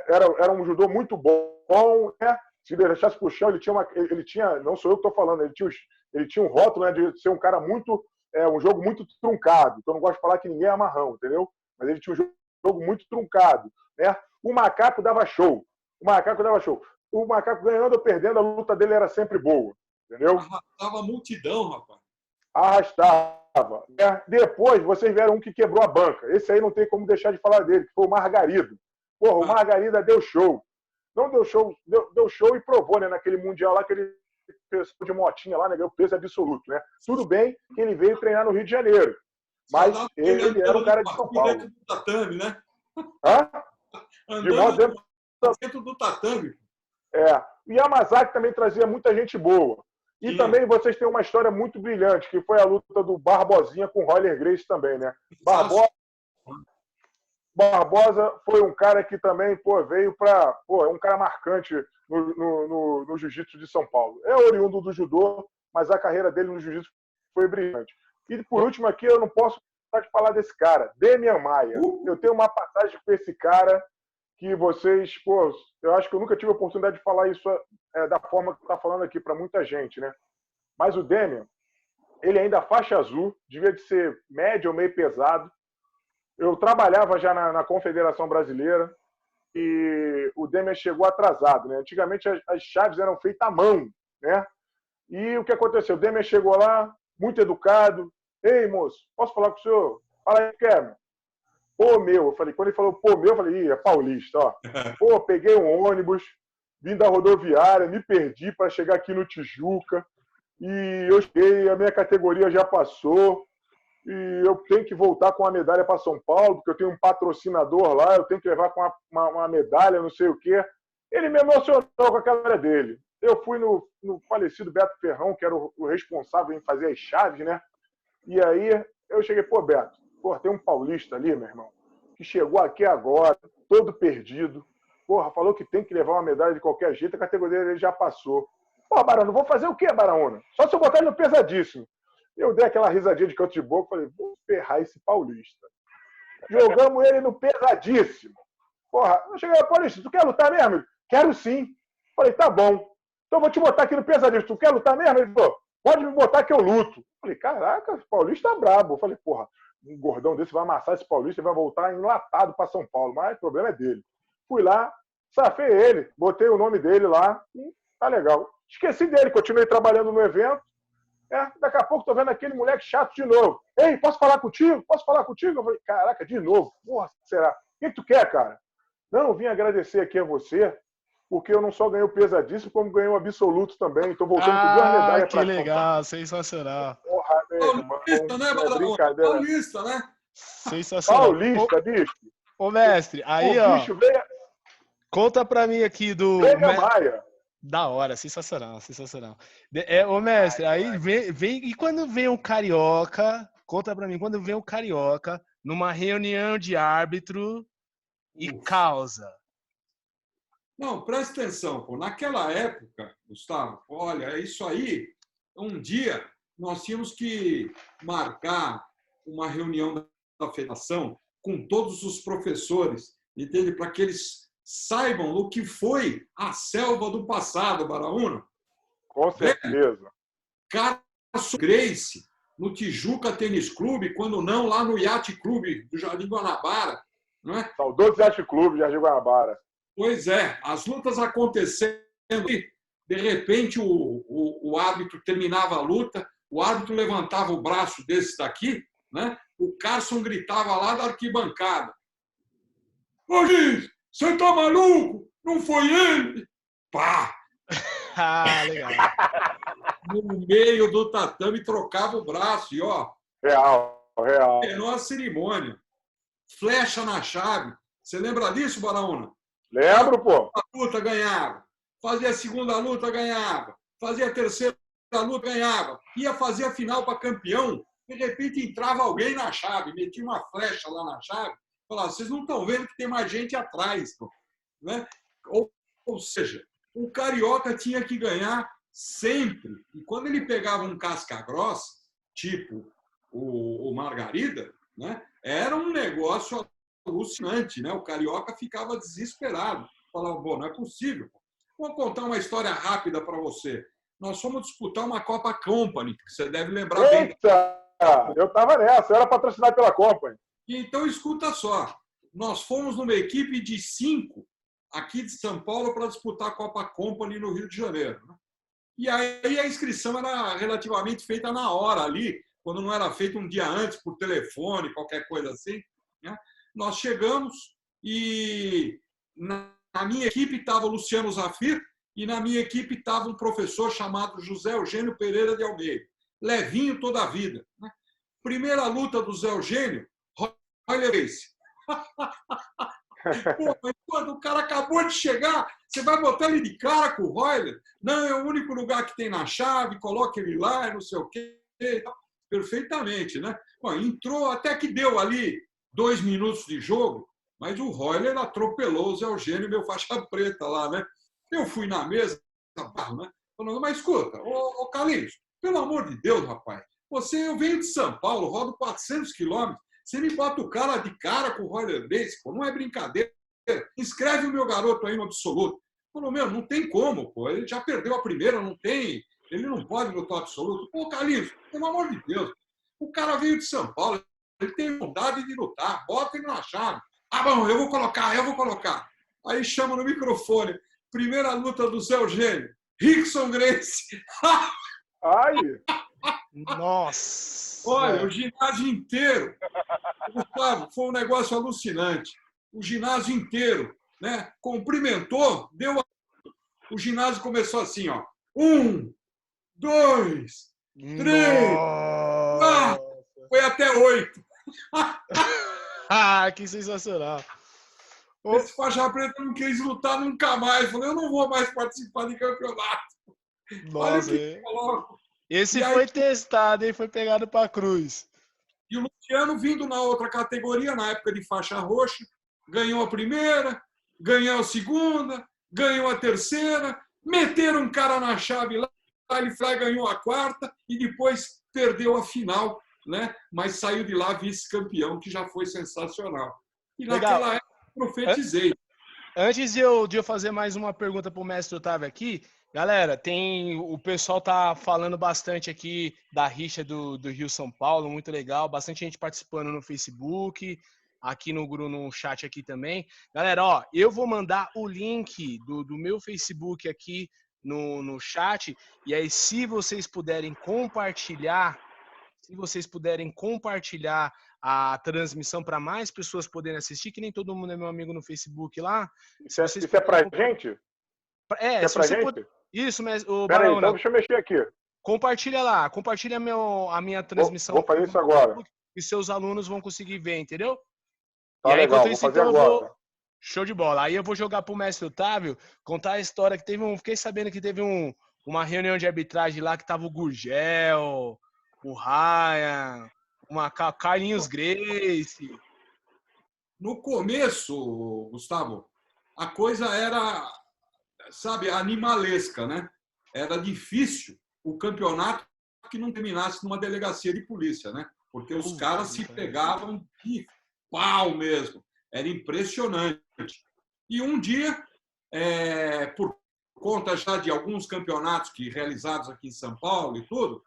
Era um judô muito bom, né? Se deixasse pro chão, ele tinha, não sou eu que estou falando, ele tinha um rótulo, né, de ser um cara muito, um jogo muito truncado. Então eu não gosto de falar que ninguém é amarrão, entendeu? Mas ele tinha um jogo muito truncado, né? O Macaco dava show. O Macaco ganhando ou perdendo, a luta dele era sempre boa, entendeu? Arrastava multidão, rapaz. Arrastava. Depois, vocês viram um que quebrou a banca. Esse aí não tem como deixar de falar dele, que foi o Margarido. Porra, o Margarida deu show. Não deu show, deu show e provou, né? Naquele Mundial lá que ele fez de motinha lá, né? Ganhou peso absoluto, né? Tudo bem que ele veio treinar no Rio de Janeiro. Mas ele era o cara de São Paulo. Dentro do tatame, né? Hã? De modo dentro do tatame. O Yamazaki também trazia muita gente boa. E também vocês têm uma história muito brilhante, que foi a luta do Barbosinha com o Roller Gracie também, né? Barbosa foi um cara que também veio para... é um cara marcante no jiu-jitsu de São Paulo. É oriundo do judô, mas a carreira dele no jiu-jitsu foi brilhante. E, por último aqui, eu não posso deixar de falar desse cara, Demian Maia. Eu tenho uma passagem com esse cara que vocês... eu acho que eu nunca tive a oportunidade de falar isso da forma que está falando aqui para muita gente, né? Mas o Demian, ele ainda faixa azul, devia de ser médio ou meio pesado. Eu trabalhava já na Confederação Brasileira e o Demian chegou atrasado, né? Antigamente as chaves eram feitas à mão, né? E o que aconteceu? O Demian chegou lá, muito educado. Ei, moço, posso falar com o senhor? Fala aí, Kevin. pô, meu. Eu falei, quando ele falou, pô, meu, eu falei, ih, é paulista, ó. Pô, peguei um ônibus, vim da rodoviária, me perdi para chegar aqui no Tijuca. E eu cheguei, a minha categoria já passou. E eu tenho que voltar com a medalha para São Paulo, porque eu tenho um patrocinador lá, eu tenho que levar com uma medalha, não sei o quê. Ele me emocionou com a cara dele. Eu fui no falecido Beto Ferrão, que era o responsável em fazer as chaves, né? E aí eu cheguei, pô, Beto, pô, tem um paulista ali, meu irmão, que chegou aqui agora, todo perdido. Porra, falou que tem que levar uma medalha de qualquer jeito, a categoria dele já passou. Pô, Barão, vou fazer o quê, Baraúna? Só se eu botar ele no pesadíssimo. Eu dei aquela risadinha de canto de boca, falei, vou ferrar esse paulista. Jogamos ele no pesadíssimo. Porra, eu cheguei, paulista, tu quer lutar mesmo? Quero sim. Falei, tá bom. Então vou te botar aqui no pesadíssimo. Tu quer lutar mesmo? Ele falou, pode me botar que eu luto. Falei, caraca, o paulista é brabo. Eu falei, porra, um gordão desse vai amassar esse paulista e vai voltar enlatado para São Paulo. Mas o problema é dele. Fui lá, safei ele, botei o nome dele lá e tá legal. Esqueci dele, continuei trabalhando no evento. Daqui a pouco tô vendo aquele moleque chato de novo. Ei, posso falar contigo? Posso falar contigo? Eu falei, caraca, de novo. Porra, será? O que tu quer, cara? Não, vim agradecer aqui a você, porque eu não só ganhei o pesadíssimo, como ganhei o absoluto também. Tô voltando com 2 medalhas pra que legal, sensacional. Porra, Paulista, né, brincadeira. Paulista, né? Sensacional. Paulista, bicho. Ô, mestre, aí, o ó, bicho veio, conta pra mim aqui do... Maia. Da hora, sensacional, sensacional. Ô, mestre, aí vem... E quando vem um carioca, conta pra mim, quando vem um carioca numa reunião de árbitro e causa... Não, presta atenção, pô. Naquela época, Gustavo, olha, isso aí, um dia nós tínhamos que marcar uma reunião da federação com todos os professores, entende? Para que eles saibam o que foi a selva do passado, Baraúna. Com certeza. Carlos Grace, no Tijuca Tênis Clube, quando não, lá no Yacht Clube do Jardim Guanabara. Não é? Saudoso Yacht Clube de Jardim Guanabara. Pois é, as lutas acontecendo e, de repente, o árbitro terminava a luta, o árbitro levantava o braço desse daqui, né? O Carson gritava lá da arquibancada. Ô, Giz, você tá maluco? Não foi ele? Pá! Legal. No meio do tatame, trocava o braço e, ó... Real. Terminou a cerimônia. Flecha na chave. Você lembra disso, Baraúna? Lembro, pô. A luta ganhava. Fazia a segunda luta, ganhava. Fazia a terceira luta, ganhava. Ia fazer a final para campeão. De repente entrava alguém na chave, metia uma flecha lá na chave. Falava, vocês não estão vendo que tem mais gente atrás. Né? Ou seja, o carioca tinha que ganhar sempre. E quando ele pegava um casca grossa, tipo o Margarida, né? Era um negócio alucinante, né? O carioca ficava desesperado. Falava, bom, não é possível. Vou contar uma história rápida para você. Nós fomos disputar uma Copa Company, que você deve lembrar bem. Eita! Eu estava nessa, eu era patrocinado pela Company. Então, escuta só. Nós fomos numa equipe de 5 aqui de São Paulo para disputar a Copa Company no Rio de Janeiro. Né? E aí a inscrição era relativamente feita na hora ali, quando não era feita um dia antes, por telefone, qualquer coisa assim. Né? Nós chegamos e na minha equipe estava o Luciano Zafir e na minha equipe estava um professor chamado José Eugênio Pereira de Almeida, levinho toda a vida. Né? Primeira luta do Zé Eugênio, Royler Grace. Quando o cara acabou de chegar, você vai botar ele de cara com o Royler? Não, é o único lugar que tem na chave, coloca ele lá, não sei o quê. Perfeitamente, né? Bom, entrou, até que deu ali 2 minutos de jogo, mas o Royler atropelou o Zé Eugênio, meu faixa preta lá, né? Eu fui na mesa, né? Falando, mas escuta, ô Carlinhos, pelo amor de Deus, rapaz, eu venho de São Paulo, rodo 400 quilômetros, você me bota o cara de cara com o Royler Grace, pô, não é brincadeira. Inscreve o meu garoto aí no absoluto. Falou, meu, não tem como, pô, ele já perdeu a primeira, não tem, ele não pode lutar absoluto. Pô, Carlinhos, pelo amor de Deus, o cara veio de São Paulo, ele tem vontade de lutar, bota ele na chave. Ah, bom, eu vou colocar. Aí chama no microfone, primeira luta do Zé Eugênio, Rickson Grace. Ai! Nossa! Olha, o ginásio inteiro. Gustavo, foi um negócio alucinante. O ginásio inteiro, né? Cumprimentou, deu. O ginásio começou assim, ó. 1, 2, 3, 4. Nossa! Foi até 8. Ah, que sensacional! Ô, Esse faixa preta não quis lutar nunca mais. Falei, eu não vou mais participar de campeonato. Olha o nossa, que eu coloco. E esse aí, foi testado, hein? Foi pegado pra cruz. e o Luciano vindo na outra categoria, na época de faixa roxa, ganhou a primeira, ganhou a segunda, ganhou a terceira, meteram um cara na chave lá, ele foi, ganhou a quarta e depois perdeu a final, né? Mas saiu de lá vice-campeão, que já foi sensacional. E Legal. naquela época profetizei. Antes de eu fazer mais uma pergunta para o mestre Otávio aqui, galera, o pessoal tá falando bastante aqui da rixa do Rio São Paulo, muito legal, bastante gente participando no Facebook, aqui no chat aqui também. Galera, ó, eu vou mandar o link do meu Facebook aqui no chat, e aí se vocês puderem compartilhar a transmissão para mais pessoas poderem assistir, que nem todo mundo é meu amigo no Facebook lá. Se vocês Isso é puderem pra gente? Isso é se pra você gente? puder. Isso, mas o Pera aí, então Baraona, deixa eu mexer aqui. compartilha lá, compartilha a minha transmissão Vou fazer no isso agora. Facebook e seus alunos vão conseguir ver, entendeu? E Tá aí, legal, enquanto vou isso, fazer então eu vou. agora. Show de bola. Aí eu vou jogar pro mestre Otávio contar a história que fiquei sabendo que teve uma reunião de arbitragem lá que tava o Gurgel, o Ryan, Carlinhos Grace. No começo, Gustavo, a coisa era, sabe, animalesca, né? Era difícil o campeonato que não terminasse numa delegacia de polícia, né? Porque os caras se pegavam de pau mesmo. Era impressionante. E um dia, por conta já de alguns campeonatos que realizados aqui em São Paulo e tudo,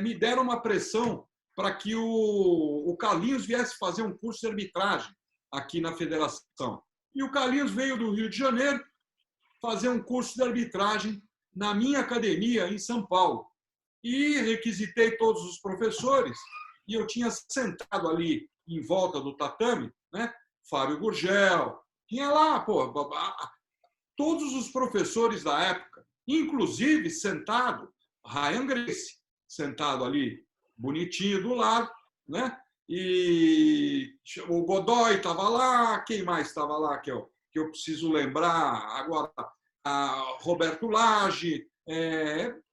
me deram uma pressão para que o Carlinhos viesse fazer um curso de arbitragem aqui na federação. E o Carlinhos veio do Rio de Janeiro fazer um curso de arbitragem na minha academia em São Paulo. E requisitei todos os professores e eu tinha sentado ali em volta do tatame, né? Fábio Gurgel, tinha lá, pô, todos os professores da época, inclusive sentado, Ryan Grace, sentado ali, bonitinho do lado, né? E o Godoy estava lá, quem mais estava lá que eu preciso lembrar agora? Roberto Lage,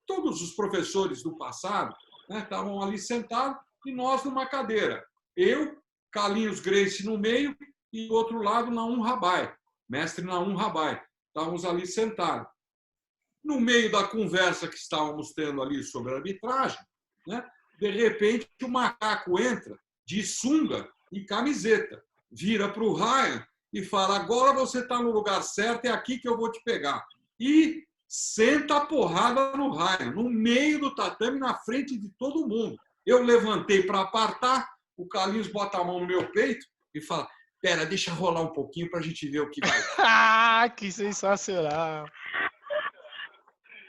todos os professores do passado, né, estavam ali sentados e nós numa cadeira. Eu, Carlinhos Grace no meio e do outro lado Naum Rabai, mestre Naum Rabai. Estávamos ali sentados. No meio da conversa que estávamos tendo ali sobre a arbitragem, né, de repente o macaco entra de sunga e camiseta, vira para o Ryan e fala: agora você está no lugar certo, é aqui que eu vou te pegar. E senta a porrada no Ryan, no meio do tatame, na frente de todo mundo. Eu levantei para apartar, o Carlinhos bota a mão no meu peito e fala: pera, deixa rolar um pouquinho para a gente ver o que vai. Ah, que sensacional!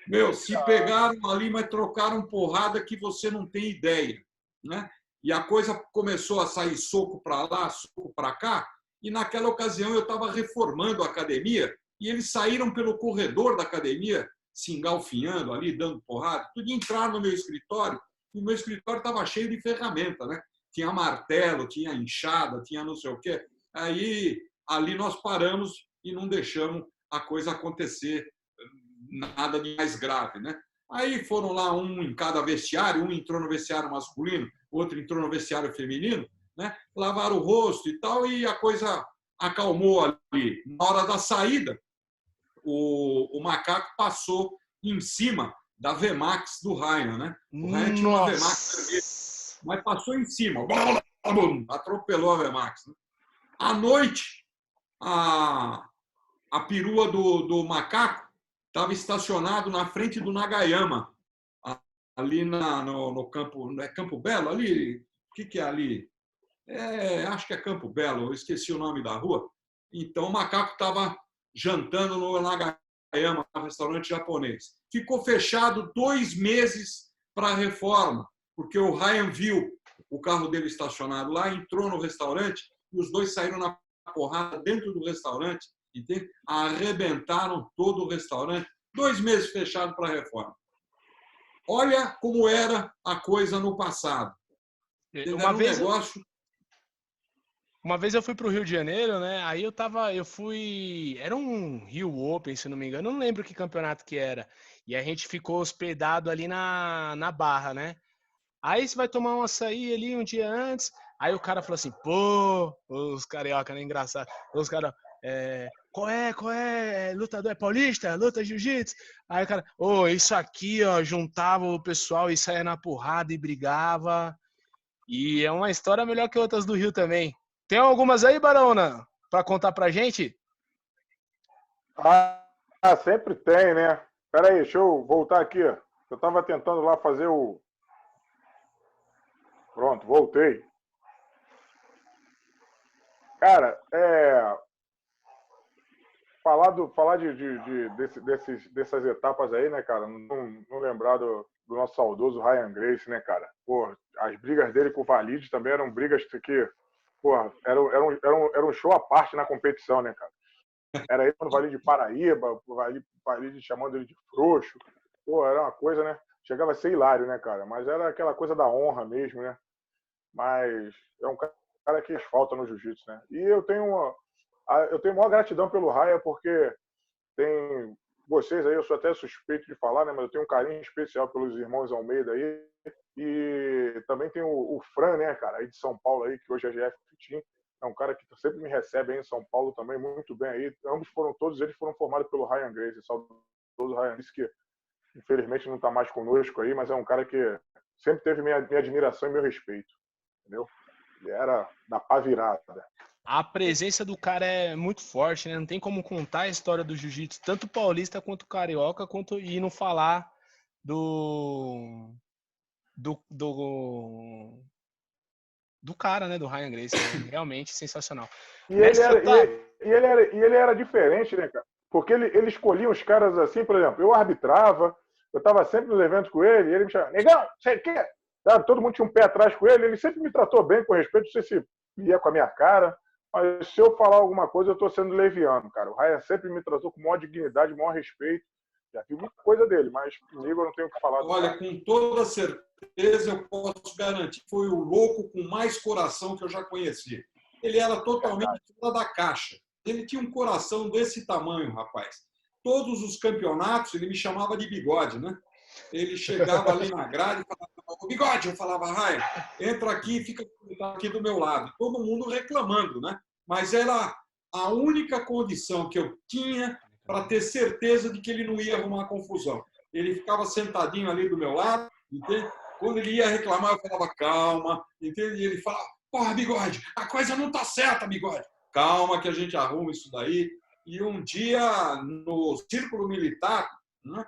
Meu, se pegaram ali, mas trocaram porrada que você não tem ideia, né? E a coisa começou a sair soco para lá, soco para cá, e naquela ocasião eu estava reformando a academia e eles saíram pelo corredor da academia, se engalfinhando ali, dando porrada, tudo entrar no meu escritório, e o meu escritório estava cheio de ferramenta, né? Tinha martelo, tinha enxada, tinha não sei o quê. Aí, ali nós paramos e não deixamos a coisa acontecer, nada de mais grave, né? Aí foram lá, um em cada vestiário, um entrou no vestiário masculino, outro entrou no vestiário feminino, né? Lavaram o rosto e tal, e a coisa acalmou ali. Na hora da saída, o macaco passou em cima da Vemax do Ryan, né? O Ryan tinha uma Vemax vermelha, mas passou em cima, atropelou a Vemax. Né? À noite, a perua do macaco estava estacionado na frente do Nagayama, ali no Campo, não é Campo Belo? Ali, o que é ali? Acho que é Campo Belo, eu esqueci o nome da rua. Então, o macaco estava jantando no Nagayama, um restaurante japonês. Ficou fechado 2 meses para a reforma. porque o Ryan viu o carro dele estacionado lá, entrou no restaurante e os dois saíram na porrada dentro do restaurante, entende? Arrebentaram todo o restaurante. 2 meses fechado para a reforma. Olha como era a coisa no passado. Uma vez eu fui para o Rio de Janeiro, né? Aí eu fui, era um Rio Open, se não me engano, não lembro que campeonato que era. E a gente ficou hospedado ali na Barra, né? Aí você vai tomar um açaí ali um dia antes, aí o cara falou assim, pô, os carioca, né? Engraçado. Os caras, qual é? Lutador é paulista? Luta jiu-jitsu? Aí o cara, isso aqui, ó, juntava o pessoal e saía na porrada e brigava. E é uma história melhor que outras do Rio também. Tem algumas aí, Barona, para contar pra gente? Sempre tem, né? Pera aí, deixa eu voltar aqui. Eu tava tentando lá fazer o... Pronto, voltei. Cara, falar dessas etapas aí, né, cara? Não lembrar do nosso saudoso Ryan Gracie, né, cara? Pô, as brigas dele com o Valide também eram brigas que, pô, era um show à parte na competição, né, cara? Era ele no Valide Paraíba, o Valide chamando ele de frouxo. Pô, era uma coisa, né? Chegava a ser hilário, né, cara? Mas era aquela coisa da honra mesmo, né? Mas é um cara que falta no jiu-jitsu, né? E eu tenho maior gratidão pelo Raya, porque tem vocês aí, eu sou até suspeito de falar, né? Mas eu tenho um carinho especial pelos irmãos Almeida aí. E também tem o Fran, né, cara, aí de São Paulo aí, que hoje é GF Team. É um cara que sempre me recebe aí em São Paulo também, muito bem aí. Todos eles foram formados pelo Ryan Gracie, saudoso Ryan Gracie, que infelizmente não está mais conosco aí, mas é um cara que sempre teve minha admiração e meu respeito, entendeu? Ele era da pá virada. A presença do cara é muito forte, né? Não tem como contar a história do jiu-jitsu, tanto paulista quanto carioca, e não falar do cara, né? Do Ryan Gracie. É realmente sensacional. E ele era diferente, né, cara? Porque ele escolhia os caras assim, por exemplo, eu arbitrava, eu estava sempre nos eventos com ele, e ele me chamava, negão, sei o quê? Todo mundo tinha um pé atrás com ele sempre me tratou bem, com respeito, não sei se ia com a minha cara, mas se eu falar alguma coisa, eu estou sendo leviano, cara. O Ryan sempre me tratou com maior dignidade, maior respeito. Já vi muita coisa dele, mas comigo eu não tenho o que falar. Olha, com toda certeza eu posso garantir que foi o louco com mais coração que eu já conheci. Ele era totalmente fora da caixa. Ele tinha um coração desse tamanho, rapaz. Todos os campeonatos ele me chamava de bigode, né? Ele chegava ali na grade e falava, o bigode, eu falava, Ryan, entra aqui e fica aqui do meu lado. Todo mundo reclamando, né? Mas era a única condição que eu tinha para ter certeza de que ele não ia arrumar confusão. Ele ficava sentadinho ali do meu lado, entende? Quando ele ia reclamar, eu falava, calma, entende? E ele falava, porra, bigode, a coisa não tá certa, bigode. Calma que a gente arruma isso daí. E um dia, no círculo militar, né,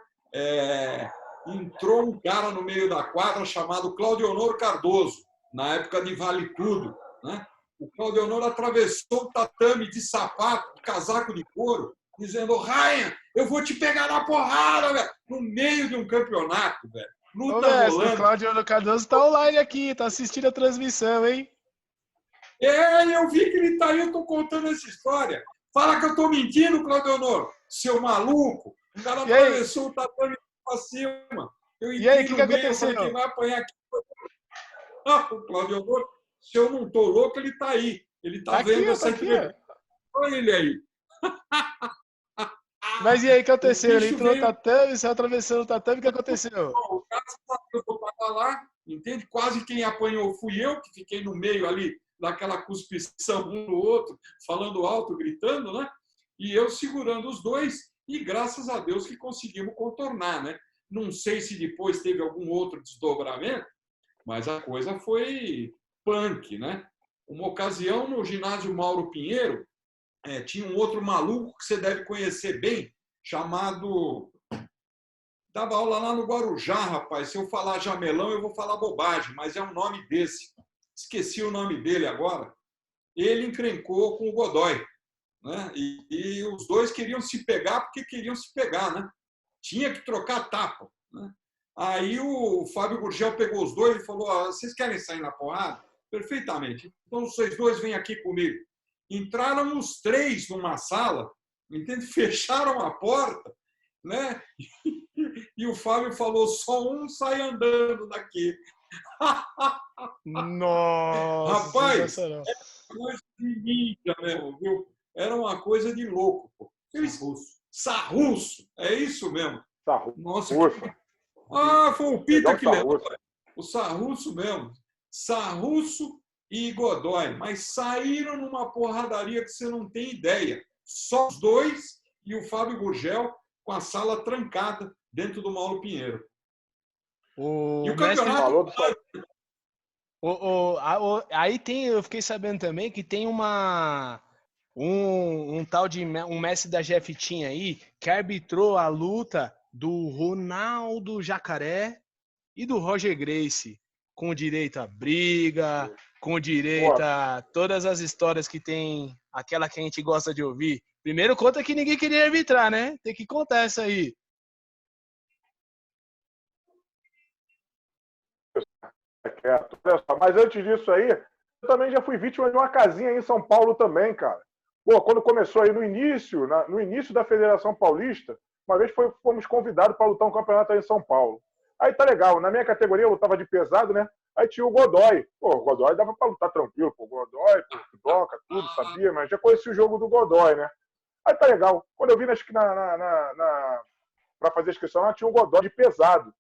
entrou um cara no meio da quadra chamado Claudionor Cardoso, na época de Vale Tudo, né? O Claudionor atravessou o tatame de sapato, de casaco de couro, dizendo, Ryan, eu vou te pegar na porrada, velho, no meio de um campeonato, velho. Luta rolando. O Claudio Cardoso tá online aqui, tá assistindo a transmissão, hein? Eu vi que ele tá aí, eu tô contando essa história. Fala que eu tô mentindo, Claudionor, seu maluco. O cara atravessou o tatame pra cima. E aí, o que aconteceu? Quem vai apanhar aqui? O Claudionor, se eu não tô louco, ele tá aí. Ele tá vendo essa entrevista. Olha ele aí. Mas e aí, o que aconteceu? Ele entrou no tatame, saiu atravessando o tatame, o que aconteceu? O cara eu tava lá, entende? Quase quem apanhou fui eu, que fiquei no meio ali daquela cuspição um no outro, falando alto, gritando, né? E eu segurando os dois, e graças a Deus que conseguimos contornar, né? Não sei se depois teve algum outro desdobramento, mas a coisa foi punk, né? Uma ocasião, no ginásio Mauro Pinheiro, tinha um outro maluco que você deve conhecer bem, chamado... Dava aula lá no Guarujá, rapaz. Se eu falar Jamelão, eu vou falar bobagem, mas é um nome desse. Esqueci o nome dele agora. Ele encrencou com o Godoy, né? E os dois queriam se pegar porque queriam se pegar, né? Tinha que trocar tapa, né? Aí o Fábio Gurgel pegou os dois e falou: vocês querem sair na porrada? Perfeitamente. Então vocês dois vêm aqui comigo. Entraram os três numa sala, entende? Fecharam a porta, né? E o Fábio falou: só um sai andando daqui. Nossa, Rapaz, sensacional. coisa de mídia mesmo, viu? Era uma coisa de louco. Pô. Sarrusso, é isso mesmo. Nossa, foi o Pita que levou. O Sarrusso mesmo. Sarrusso e Godoy. Mas saíram numa porradaria que você não tem ideia. Só os dois e o Fábio Gurgel com a sala trancada dentro do Mauro Pinheiro. O E o campeonato... falou do... Aí tem, eu fiquei sabendo também que tem um tal de um mestre da Jeftinha aí que arbitrou a luta do Ronaldo Jacaré e do Roger Gracie, com direito a briga, com direito a todas as histórias que tem, aquela que a gente gosta de ouvir. Primeiro conta que ninguém queria arbitrar, né? Tem que contar essa aí. Mas antes disso aí, eu também já fui vítima de uma casinha aí em São Paulo também, cara. Pô, quando começou aí no início da Federação Paulista, uma vez fomos convidados para lutar um campeonato aí em São Paulo. Aí tá legal, na minha categoria eu lutava de pesado, né? Aí tinha o Godoy. Pô, o Godoy dava para lutar tranquilo, pô, Godoy, toca, tudo, sabia, mas já conheci o jogo do Godoy, né? Aí tá legal. Quando eu vim para fazer a inscrição, lá tinha um Godoy de pesado.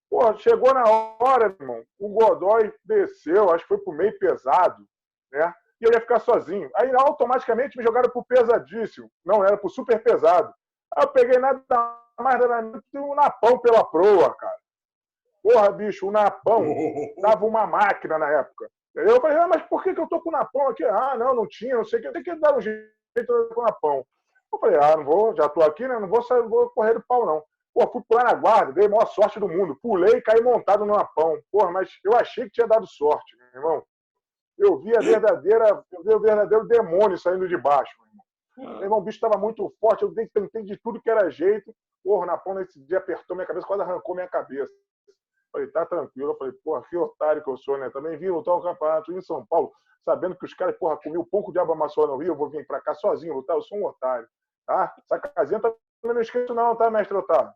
Pô, chegou na hora, irmão, o Godoy desceu, acho que foi pro meio pesado, né? E eu ia ficar sozinho. Aí automaticamente me jogaram pro pesadíssimo. Não, era pro super pesado. Aí eu peguei nada mais um napão pela proa, cara. Porra, bicho, o napão dava uma máquina na época. Eu falei, mas por que eu tô com o napão aqui? Ah, não tinha, não sei o que. Tem que dar um jeito com o napão. Eu falei, não vou, já tô aqui, né? Não vou sair, vou correr do pau, não. Pô, fui pular na guarda, dei a maior sorte do mundo. Pulei e caí montado no napão. Porra, mas eu achei que tinha dado sorte, meu irmão. Eu vi o verdadeiro demônio saindo de baixo, meu irmão. Meu irmão, o bicho estava muito forte, eu tentei de tudo que era jeito. Porra, o napão nesse dia apertou minha cabeça, quase arrancou minha cabeça. Falei, tá tranquilo. Eu falei, porra, que otário que eu sou, né? Também vim lutar um campeonato em São Paulo, sabendo que os caras, porra, comiam pouco de amassou no Rio, eu vou vir pra cá sozinho lutar, eu sou um otário. Tá? Essa casinha também não esqueço não, tá, mestre Otávio?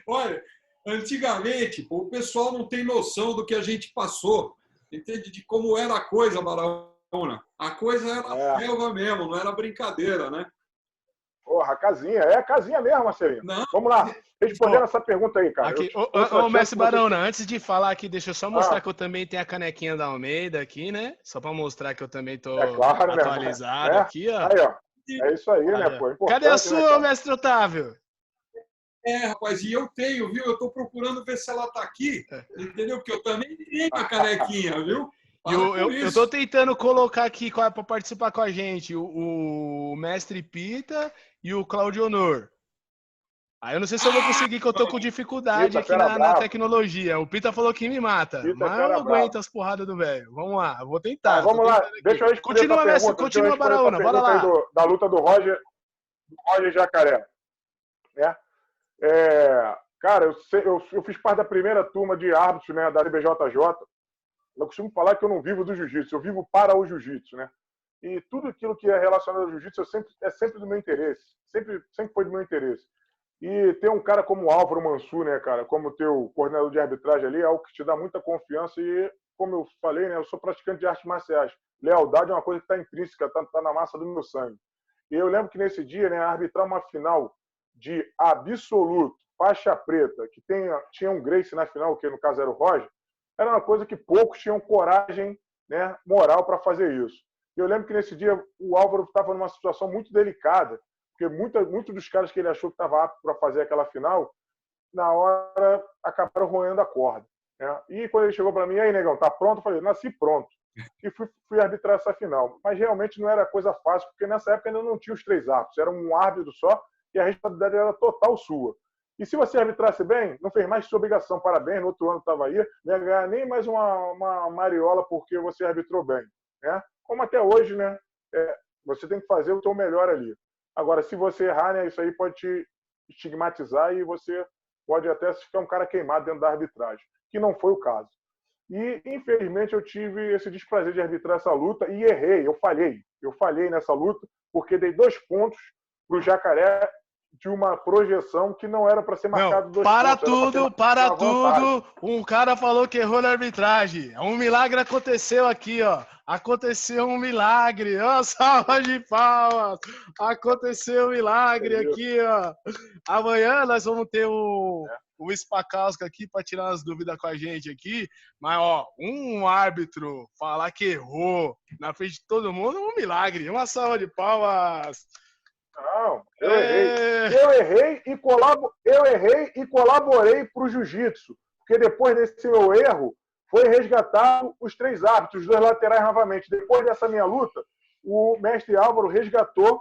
Olha, antigamente, pô, o pessoal não tem noção do que a gente passou, entende? De como era a coisa, Baraúna. A coisa era selva mesmo, não era brincadeira, né? Porra, a casinha. É a casinha mesmo, Marcelinho. Não. Vamos lá. Respondendo essa pergunta aí, cara. Aqui, ô, mestre Barona, antes de falar aqui, deixa eu só mostrar que eu também tenho a canequinha da Almeida aqui, né? Só para mostrar que eu também tô atualizado aqui, ó. Aí, ó. É isso aí, né, pô? Cadê a sua, mestre Otávio? Rapaz, e eu tenho, viu? Eu tô procurando ver se ela tá aqui, entendeu? Porque eu também tenho a canequinha, viu? Eu tô tentando colocar aqui para participar com a gente o mestre Pita e o Claudio Honor. Aí eu não sei se eu vou conseguir, que eu tô com dificuldade aqui na tecnologia. O Pita falou que me mata, mas eu aguento as porradas do velho. Vamos lá, eu vou tentar. Vamos lá, deixa eu responder essa pergunta. Continua, Baraúna, bora lá. Da luta do Roger Jacaré. Né? Cara, eu fiz parte da primeira turma de árbitros, né, da IBJJ. Eu costumo falar que eu não vivo do jiu-jitsu, eu vivo para o jiu-jitsu, né? E tudo aquilo que é relacionado ao jiu-jitsu é sempre do meu interesse, sempre foi do meu interesse. E ter um cara como o Álvaro Mansur, né, cara, como teu coordenador de arbitragem ali, é algo que te dá muita confiança e, como eu falei, né, eu sou praticante de artes marciais. Lealdade é uma coisa que está intrínseca, está na massa do meu sangue. E eu lembro que nesse dia, né, arbitrar uma final de absoluto, faixa preta, que tinha um Gracie na final, que no caso era o Roger, era uma coisa que poucos tinham coragem, né, moral para fazer isso. E eu lembro que nesse dia o Álvaro estava numa situação muito delicada, porque muito dos caras que ele achou que estava apto para fazer aquela final, na hora acabaram roendo a corda. Né? E quando ele chegou para mim, aí, negão, tá pronto? Eu falei, nasci pronto. E fui arbitrar essa final. Mas realmente não era coisa fácil, porque nessa época ainda não tinha os 3 árbitros, era um árbitro só e a responsabilidade era total sua. E se você arbitrasse bem, não fez mais sua obrigação, parabéns, no outro ano estava aí, não ia ganhar nem mais uma mariola porque você arbitrou bem. Né? Como até hoje, né? Você tem que fazer o seu melhor ali. Agora, se você errar, né, isso aí pode te estigmatizar e você pode até ficar um cara queimado dentro da arbitragem, que não foi o caso. E, infelizmente, eu tive esse desprazer de arbitrar essa luta e errei, eu falhei nessa luta, porque dei 2 pontos para o Jacaré de uma projeção que não era para ser marcado 2 pontos. Para tudo, um cara falou que errou na arbitragem. Um milagre aconteceu aqui, ó. Aconteceu um milagre. Ó, salva de palmas. Aconteceu um milagre aqui, ó. Amanhã nós vamos ter o Spacauskas aqui para tirar as dúvidas com a gente aqui. Mas, ó, um árbitro falar que errou na frente de todo mundo é um milagre. Uma salva de palmas. Não, eu errei e colaborei para o jiu-jitsu, porque depois desse meu erro, foi resgatado os 3 árbitros, os 2 laterais novamente. Depois dessa minha luta, o mestre Álvaro resgatou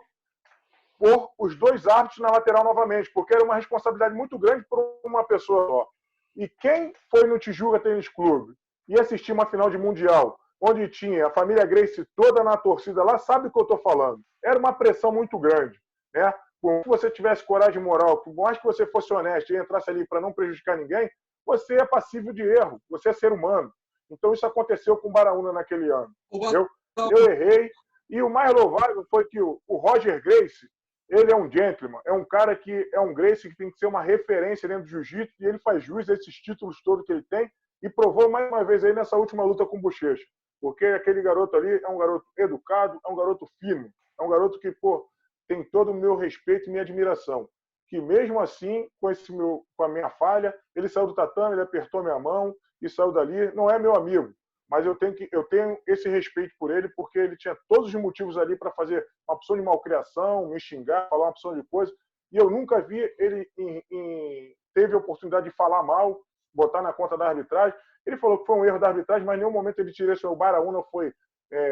por os 2 árbitros na lateral novamente, porque era uma responsabilidade muito grande por uma pessoa só. E quem foi no Tijuca Tênis Clube e assistir uma final de Mundial, onde tinha a família Gracie toda na torcida lá, sabe o que eu estou falando. Era uma pressão muito grande, né? Se você tivesse coragem moral, por mais que você fosse honesto e entrasse ali para não prejudicar ninguém, você é passível de erro, você é ser humano. Então isso aconteceu com o Baraúna naquele ano. Eu errei, e o mais louvável foi que o Roger Gracie, ele é um gentleman, é um cara que é um Gracie que tem que ser uma referência dentro do jiu-jitsu, e ele faz jus a esses títulos todos que ele tem, e provou mais uma vez aí nessa última luta com o Bochecha. Porque aquele garoto ali é um garoto educado, é um garoto firme, é um garoto que, tem todo o meu respeito e minha admiração. Que mesmo assim, com a minha falha, ele saiu do tatame, ele apertou minha mão e saiu dali. Não é meu amigo, mas eu tenho esse respeito por ele, porque ele tinha todos os motivos ali para fazer uma opção de malcriação, me xingar, falar uma opção de coisa, e eu nunca vi ele teve a oportunidade de falar mal, botar na conta da arbitragem. Ele falou que foi um erro da arbitragem, mas em nenhum momento ele tirou isso. O Baraúna foi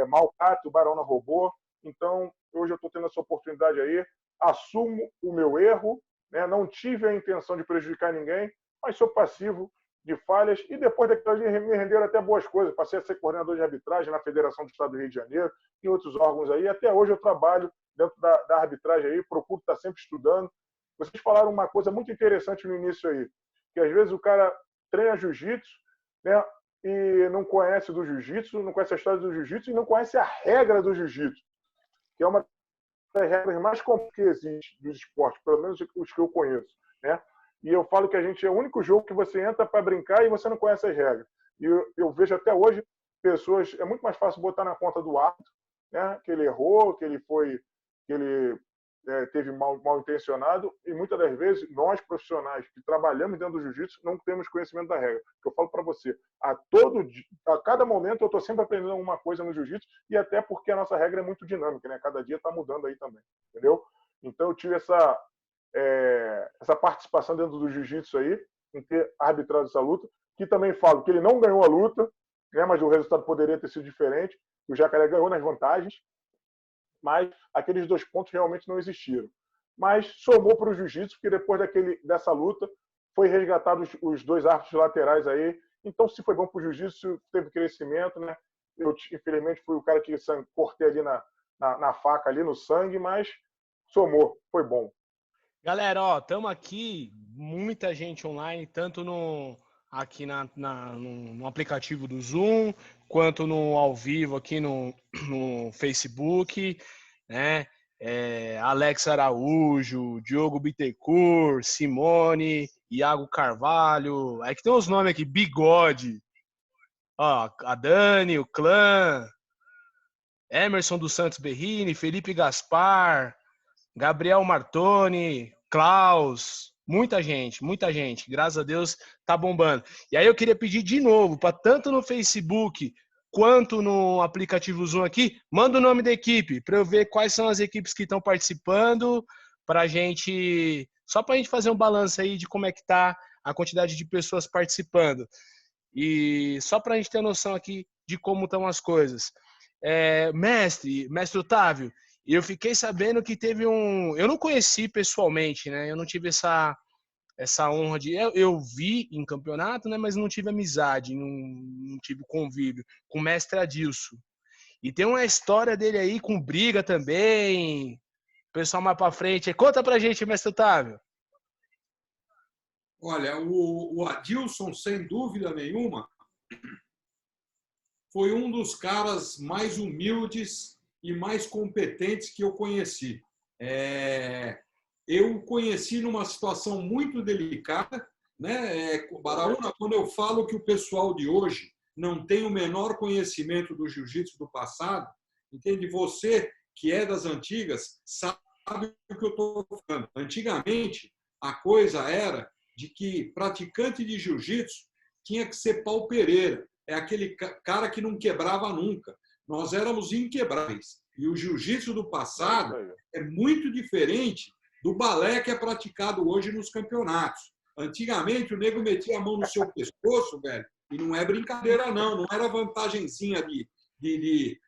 maltrato, o Baraúna roubou. Então, hoje eu estou tendo essa oportunidade aí, assumo o meu erro, né? Não tive a intenção de prejudicar ninguém, mas sou passivo de falhas, e depois daquilo ali me renderam até boas coisas. Passei a ser coordenador de arbitragem na Federação do Estado do Rio de Janeiro, em outros órgãos aí. Até hoje eu trabalho dentro da arbitragem aí, procuro estar sempre estudando. Vocês falaram uma coisa muito interessante no início aí, que às vezes o cara treina jiu-jitsu, né, e não conhece do jiu-jitsu, não conhece a história do jiu-jitsu e não conhece a regra do jiu-jitsu, que é uma das regras mais complexas que existe dos esportes, pelo menos os que eu conheço, né? E eu falo que a gente é o único jogo que você entra para brincar e você não conhece as regras. E eu vejo até hoje pessoas, é muito mais fácil botar na conta do árbitro, né, que ele errou, que ele teve mal intencionado, e muitas das vezes nós profissionais que trabalhamos dentro do jiu-jitsu não temos conhecimento da regra. Que eu falo para você, a cada momento eu estou sempre aprendendo alguma coisa no jiu-jitsu, e até porque a nossa regra é muito dinâmica, né? Cada dia está mudando aí também, entendeu? Então eu tive essa participação dentro do jiu-jitsu aí, em ter arbitrado essa luta, que também falo que ele não ganhou a luta, né, mas o resultado poderia ter sido diferente, o Jacaré ganhou nas vantagens, mas aqueles 2 pontos realmente não existiram. Mas somou para o jiu-jitsu, porque depois dessa luta foi resgatado os 2 árbitros laterais aí. Então, se foi bom para o jiu-jitsu, teve crescimento, né? Eu, infelizmente, fui o cara que cortei ali na faca, ali no sangue, mas somou, foi bom. Galera, ó, estamos aqui, muita gente online, tanto aqui no aplicativo do Zoom, quanto no ao vivo aqui no Facebook, né? Alex Araújo, Diogo Bittencourt, Simone, Iago Carvalho, aí que tem os nomes aqui, Bigode, ó, a Dani, o Clã, Emerson dos Santos Berrini, Felipe Gaspar, Gabriel Martoni, Klaus, muita gente, graças a Deus tá bombando. E aí eu queria pedir de novo, para tanto no Facebook quanto no aplicativo Zoom aqui, manda o nome da equipe, para eu ver quais são as equipes que estão participando, só pra gente fazer um balanço aí de como é que tá a quantidade de pessoas participando. E só pra gente ter noção aqui de como estão as coisas. Mestre Otávio, eu fiquei sabendo que teve eu não conheci pessoalmente, né? Eu não tive essa honra de... Eu vi em campeonato, né? Mas não tive amizade, não tive convívio com o mestre Adilson. E tem uma história dele aí com briga também. O pessoal mais pra frente. Conta pra gente, mestre Otávio. Olha, o Adilson, sem dúvida nenhuma, foi um dos caras mais humildes e mais competentes que eu conheci. Eu o conheci numa situação muito delicada, né? Baraúna, quando eu falo que o pessoal de hoje não tem o menor conhecimento do jiu-jitsu do passado, entende? Você, que é das antigas, sabe o que eu estou falando. Antigamente, a coisa era de que praticante de jiu-jitsu tinha que ser pau Pereira. É aquele cara que não quebrava nunca. Nós éramos inquebráveis. E o jiu-jitsu do passado é muito diferente do balé que é praticado hoje nos campeonatos. Antigamente, o nego metia a mão no seu pescoço, velho, e não é brincadeira, não. Não era vantagenzinha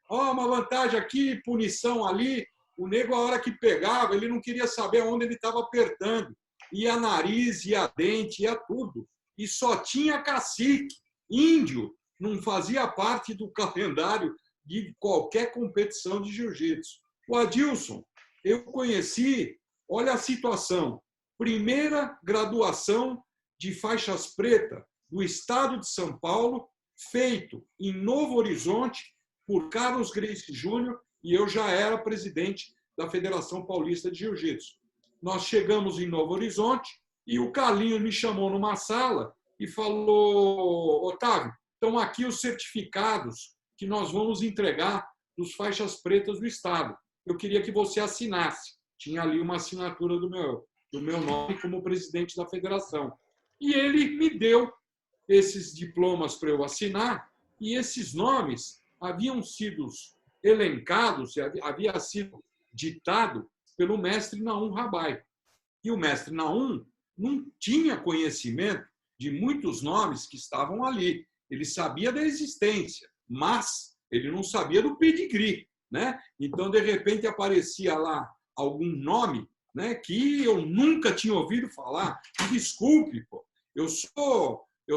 uma vantagem aqui, punição ali. O nego, a hora que pegava, ele não queria saber onde ele estava apertando. Ia nariz, ia dente, ia tudo. E só tinha cacique. Índio não fazia parte do calendário de qualquer competição de jiu-jitsu. O Adilson, eu conheci, olha a situação, primeira graduação de faixas pretas do estado de São Paulo, feito em Novo Horizonte por Carlos Gracie Júnior, e eu já era presidente da Federação Paulista de Jiu-Jitsu. Nós chegamos em Novo Horizonte e o Carlinhos me chamou numa sala e falou: Otávio, estão aqui os certificados que nós vamos entregar dos faixas pretas do Estado. Eu queria que você assinasse. Tinha ali uma assinatura do meu nome como presidente da federação. E ele me deu esses diplomas para eu assinar, e esses nomes haviam sido elencados, havia sido ditado pelo mestre Naum Rabai. E o mestre Naum não tinha conhecimento de muitos nomes que estavam ali. Ele sabia da existência, mas ele não sabia do pedigree, né? Então, de repente, aparecia lá algum nome, né, que eu nunca tinha ouvido falar. Desculpe, pô. Eu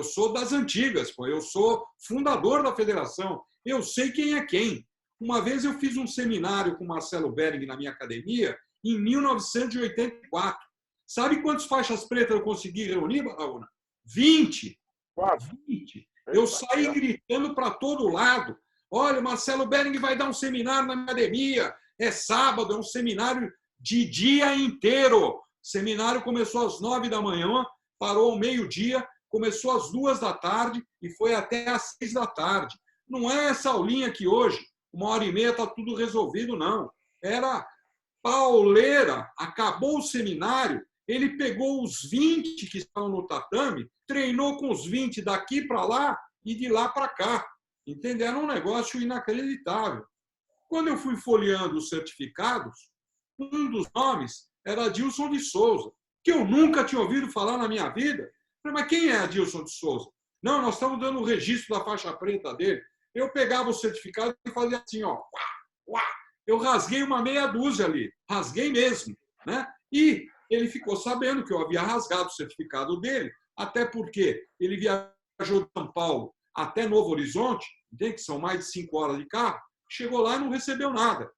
sou das antigas, pô. Eu sou fundador da federação. Eu sei quem é quem. Uma vez eu fiz um seminário com o Marcelo Bering na minha academia em 1984. Sabe quantas faixas pretas eu consegui reunir, Baraúna? 20. 20. Eu saí gritando para todo lado. Olha, o Marcelo Bering vai dar um seminário na minha academia. É sábado, é um seminário de dia inteiro. O seminário começou às 9 da manhã, parou ao meio-dia, começou às 2 da tarde e foi até às 6 da tarde. Não é essa aulinha que hoje, 1h30, está tudo resolvido, não. Era pauleira. Acabou o seminário, ele pegou os 20 que estavam no tatame, treinou com os 20 daqui para lá e de lá para cá. Entendeu? Era um negócio inacreditável. Quando eu fui folheando os certificados, um dos nomes era Adilson de Souza, que eu nunca tinha ouvido falar na minha vida. Falei, mas quem é Adilson de Souza? Não, nós estamos dando o registro da faixa preta dele. Eu pegava o certificado e fazia assim, ó. Eu rasguei uma meia dúzia ali. Rasguei mesmo, né? E ele ficou sabendo que eu havia rasgado o certificado dele, até porque ele viajou de São Paulo até Novo Horizonte, que são mais de 5 horas de carro, chegou lá e não recebeu nada,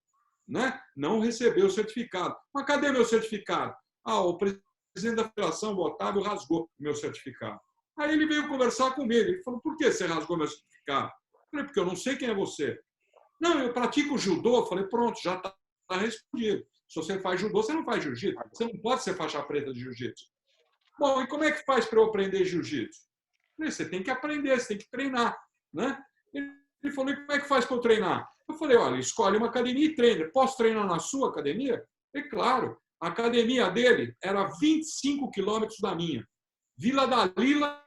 né? Não recebeu o certificado. Mas cadê meu certificado? O presidente da federação, o Otávio, rasgou o meu certificado. Aí ele veio conversar comigo. Ele falou, por que você rasgou meu certificado? Eu falei, porque eu não sei quem é você. Não, eu pratico judô. Eu falei, pronto, já está respondido. Se você faz judô, você não faz jiu-jitsu. Você não pode ser faixa preta de jiu-jitsu. Bom, e como é que faz para eu aprender jiu-jitsu? Você tem que aprender, você tem que treinar, né? Ele falou, e como é que faz para eu treinar? Eu falei, olha, escolhe uma academia e treina. Posso treinar na sua academia? É claro. A academia dele era 25 quilômetros da minha. Vila da Lila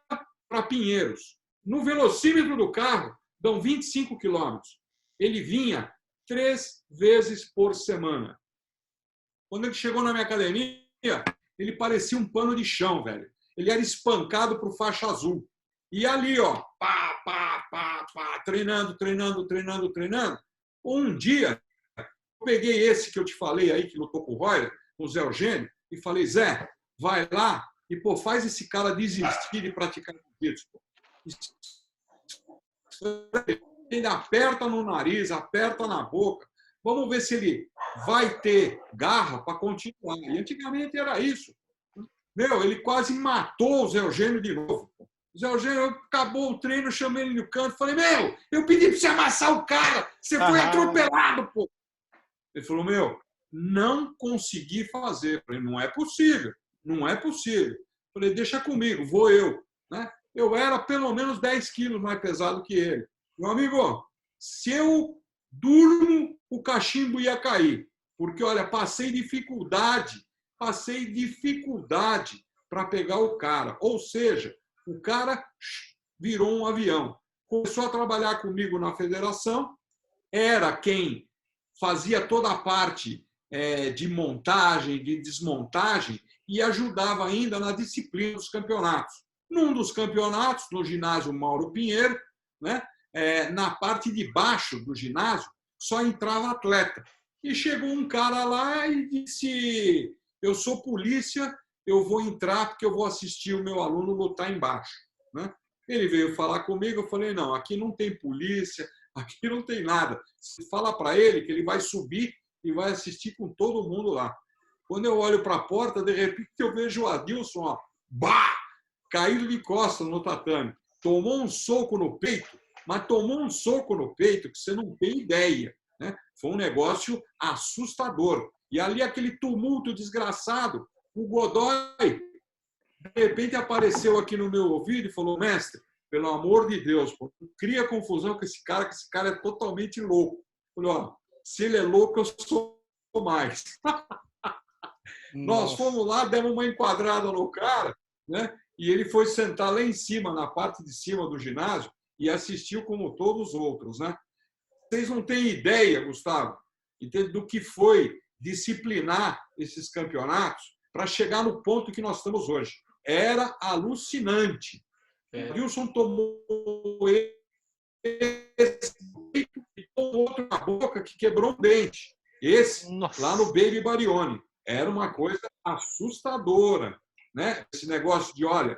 para Pinheiros. No velocímetro do carro, dão 25 quilômetros. Ele vinha 3 vezes por semana. Quando ele chegou na minha academia, ele parecia um pano de chão, velho. Ele era espancado por faixa azul. E ali, ó, treinando. Um dia, eu peguei esse que eu te falei aí, que lutou com o Royer, com o Zé Eugênio, e falei, Zé, vai lá e pô, faz esse cara desistir de praticar jiu-jitsu. Ele aperta no nariz, aperta na boca. Vamos ver se ele vai ter garra para continuar. E antigamente era isso. Meu, ele quase matou o Zé Eugênio de novo. O Zé Eugênio acabou o treino, eu chamei ele no canto, falei, meu, eu pedi para você amassar o cara, você foi atropelado, pô. Ele falou, meu, não consegui fazer. Eu falei, não é possível, não é possível. Eu falei, deixa comigo, vou eu. Né? Eu era pelo menos 10 quilos mais pesado que ele. Meu amigo, se eu durmo, o cachimbo ia cair. Porque, olha, passei dificuldade para pegar o cara. Ou seja, o cara virou um avião. Começou a trabalhar comigo na federação, era quem fazia toda a parte de montagem, de desmontagem e ajudava ainda na disciplina dos campeonatos. Num dos campeonatos, no ginásio Mauro Pinheiro, né, na parte de baixo do ginásio, só entrava atleta. E chegou um cara lá e disse, eu sou polícia, eu vou entrar porque eu vou assistir o meu aluno lutar embaixo. Né? Ele veio falar comigo, eu falei, não, aqui não tem polícia, aqui não tem nada. Você fala para ele que ele vai subir e vai assistir com todo mundo lá. Quando eu olho para a porta, de repente eu vejo o Adilson, ó, bah, caído de costas no tatame. Tomou um soco no peito, mas tomou um soco no peito que você não tem ideia. Né? Foi um negócio assustador. E ali aquele tumulto desgraçado, o Godoy, de repente apareceu aqui no meu ouvido e falou, mestre, pelo amor de Deus, pô, não cria confusão com esse cara, que esse cara é totalmente louco. Eu falei, ó, se ele é louco, eu sou mais. Nós fomos lá, demos uma enquadrada no cara, né? E ele foi sentar lá em cima, na parte de cima do ginásio, e assistiu como todos os outros. Né? Vocês não têm ideia, Gustavo, do que foi disciplinar esses campeonatos para chegar no ponto que nós estamos hoje. Era alucinante. O Wilson tomou esse e tomou outro na boca que quebrou um dente. Esse, nossa, lá no Baby Barione. Era uma coisa assustadora. Né? Esse negócio de, olha,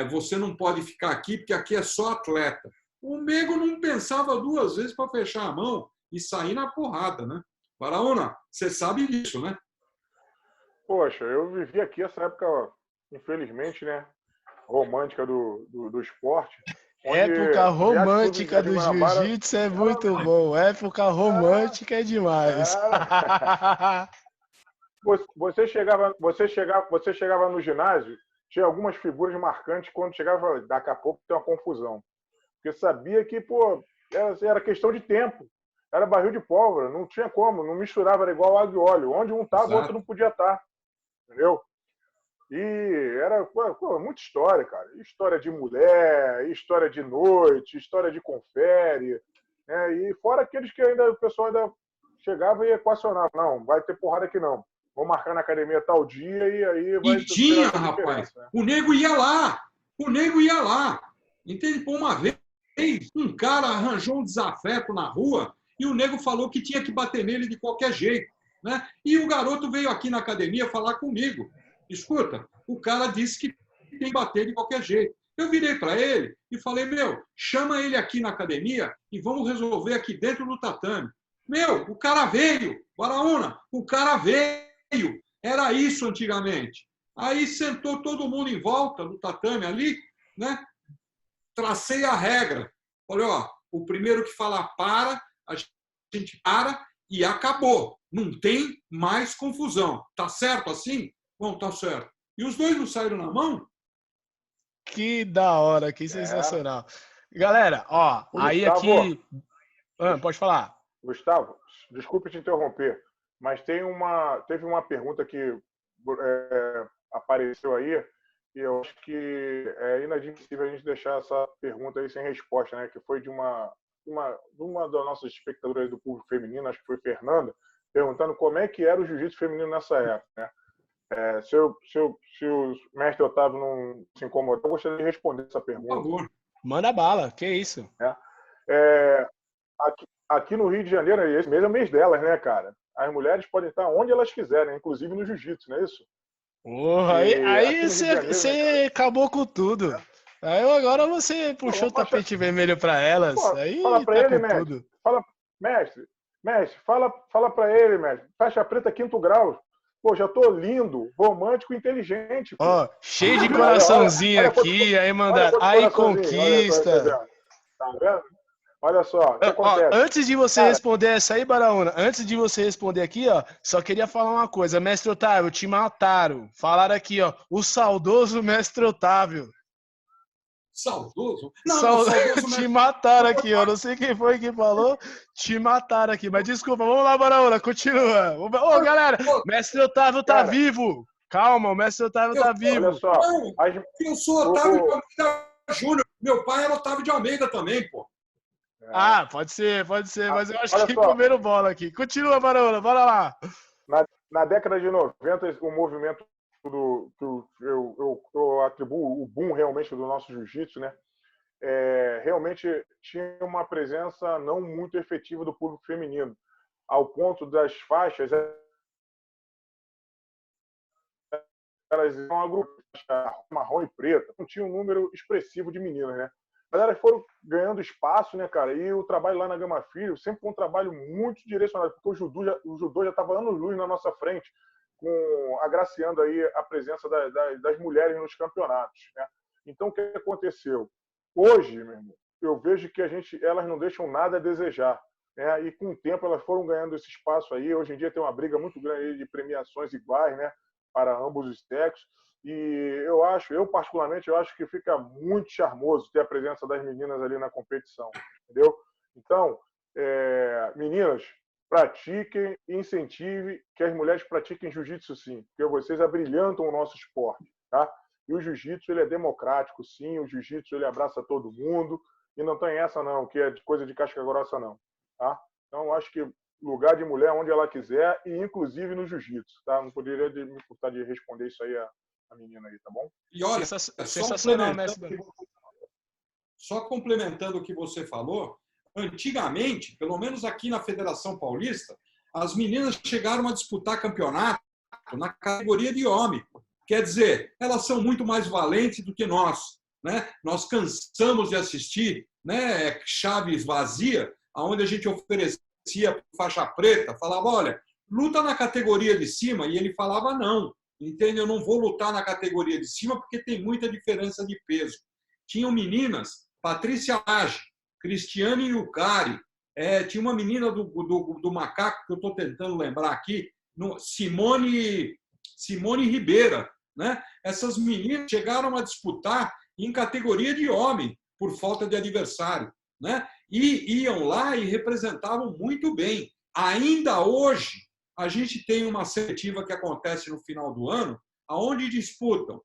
você não pode ficar aqui porque aqui é só atleta. O Mego não pensava duas vezes para fechar a mão e sair na porrada. Né? Baraúna, você sabe disso, né? Poxa, eu vivi aqui essa época, infelizmente, né? Romântica do esporte. Época romântica do jiu-jitsu é muito bom. Época romântica é demais. Você chegava no ginásio, tinha algumas figuras marcantes quando chegava, daqui a pouco tem uma confusão. Porque sabia que, pô, era questão de tempo. Era barril de pólvora, não tinha como, não misturava, era igual água e óleo. Onde um estava, o outro não podia estar. Entendeu? E era muita história, cara. História de mulher, história de noite, história de confere. Né? E fora aqueles que ainda o pessoal ainda chegava e equacionava. Não, vai ter porrada aqui não. Vou marcar na academia tal dia e aí vai... E tinha, rapaz. Né? O nego ia lá. O nego ia lá. Entende? Por uma vez, um cara arranjou um desafeto na rua e o nego falou que tinha que bater nele de qualquer jeito. Né? E o garoto veio aqui na academia falar comigo. Escuta, o cara disse que tem que bater de qualquer jeito. Eu virei para ele e falei, meu, chama ele aqui na academia e vamos resolver aqui dentro do tatame. Meu, o cara veio, Baraúna, o cara veio. Era isso antigamente. Aí sentou todo mundo em volta do tatame ali, né? Tracei a regra. Falei, ó, o primeiro que falar para, a gente para e acabou. Não tem mais confusão. Tá certo assim? Bom, tá certo. E os dois não saíram na mão? Que da hora, que sensacional. Galera, ó, aí aqui... pode falar. Gustavo, desculpe te interromper, mas teve uma pergunta que apareceu aí e eu acho que é inadmissível a gente deixar essa pergunta aí sem resposta, né? Que foi de uma das nossas espectadoras do público feminino, acho que foi Fernanda, perguntando como é que era o jiu-jitsu feminino nessa época, né? Se o mestre Otávio não se incomodar, eu gostaria de responder essa pergunta. Por favor. Manda bala, que isso? Aqui no Rio de Janeiro, esse mês é o mês delas, né, cara? As mulheres podem estar onde elas quiserem, inclusive no jiu-jitsu, não é isso? Porra, aí você acabou com tudo. Aí agora você puxou o tapete vermelho para elas. Pô, aí fala para tá ele, com mestre. Tudo. Mestre, fala para ele, mestre. Faixa preta, 5º grau. Pô, já tô lindo, romântico e inteligente. Pô. Ó, cheio de coraçãozinho aqui, aí mandaram. Aí conquista. Tá vendo? Olha só, o que acontece? Antes de você responder essa aí, Baraúna, antes de você responder aqui, ó, só queria falar uma coisa. Mestre Otávio, te mataram. Falaram aqui, ó, o saudoso Mestre Otávio. Saudoso? Não, saudoso te mataram aqui, ó. Não sei quem foi que falou, te mataram aqui. Mas desculpa, vamos lá, Baraúna, continua. Ô, galera, Mestre Otávio tá vivo. Calma, o Mestre Otávio tá vivo. Olha só. Eu sou Otávio de Almeida Júnior. Meu pai era Otávio de Almeida também, pô. Ah, pode ser, mas eu acho que comeram bola aqui. Continua, Baraúna, bora lá. Na década de 90, o movimento que eu atribuo o boom realmente do nosso jiu-jitsu, né? Realmente tinha uma presença não muito efetiva do público feminino, ao ponto das faixas elas eram agrupadas, marrom e preta, não tinha um número expressivo de meninas, né? Mas elas foram ganhando espaço, né, cara? E o trabalho lá na Gama Filho sempre foi um trabalho muito direcionado, porque o judô já estava anos-luz na nossa frente, agraciando aí a presença das mulheres nos campeonatos, né? Então, o que aconteceu? Hoje, meu irmão, eu vejo que elas não deixam nada a desejar, né? E com o tempo elas foram ganhando esse espaço aí. Hoje em dia tem uma briga muito grande aí de premiações iguais, né, para ambos os sexos. E eu particularmente, acho que fica muito charmoso ter a presença das meninas ali na competição, entendeu? Então, meninas, pratiquem e incentive que as mulheres pratiquem jiu-jitsu sim, porque vocês abrilhantam o nosso esporte, tá? E o jiu-jitsu, ele é democrático, sim, o jiu-jitsu, ele abraça todo mundo, e não tem essa não, que é coisa de casca grossa não, tá? Então, acho que lugar de mulher onde ela quiser, e inclusive no jiu-jitsu, tá? Não poderia me importar de responder isso aí a menina aí, tá bom? E olha, sensacional, só complementando o que você falou, antigamente, pelo menos aqui na Federação Paulista, as meninas chegaram a disputar campeonato na categoria de homem. Quer dizer, elas são muito mais valentes do que nós, né? Nós cansamos de assistir, né, chaves vazia, onde a gente oferecia faixa preta, falava, olha, luta na categoria de cima, e ele falava não. Entende? Eu não vou lutar na categoria de cima porque tem muita diferença de peso. Tinham meninas, Patrícia Lage, Cristiane Yukari, tinha uma menina do macaco que eu estou tentando lembrar aqui, Simone Ribeira, né? Essas meninas chegaram a disputar em categoria de homem por falta de adversário, né? E iam lá e representavam muito bem. Ainda hoje, a gente tem uma seletiva que acontece no final do ano, onde disputam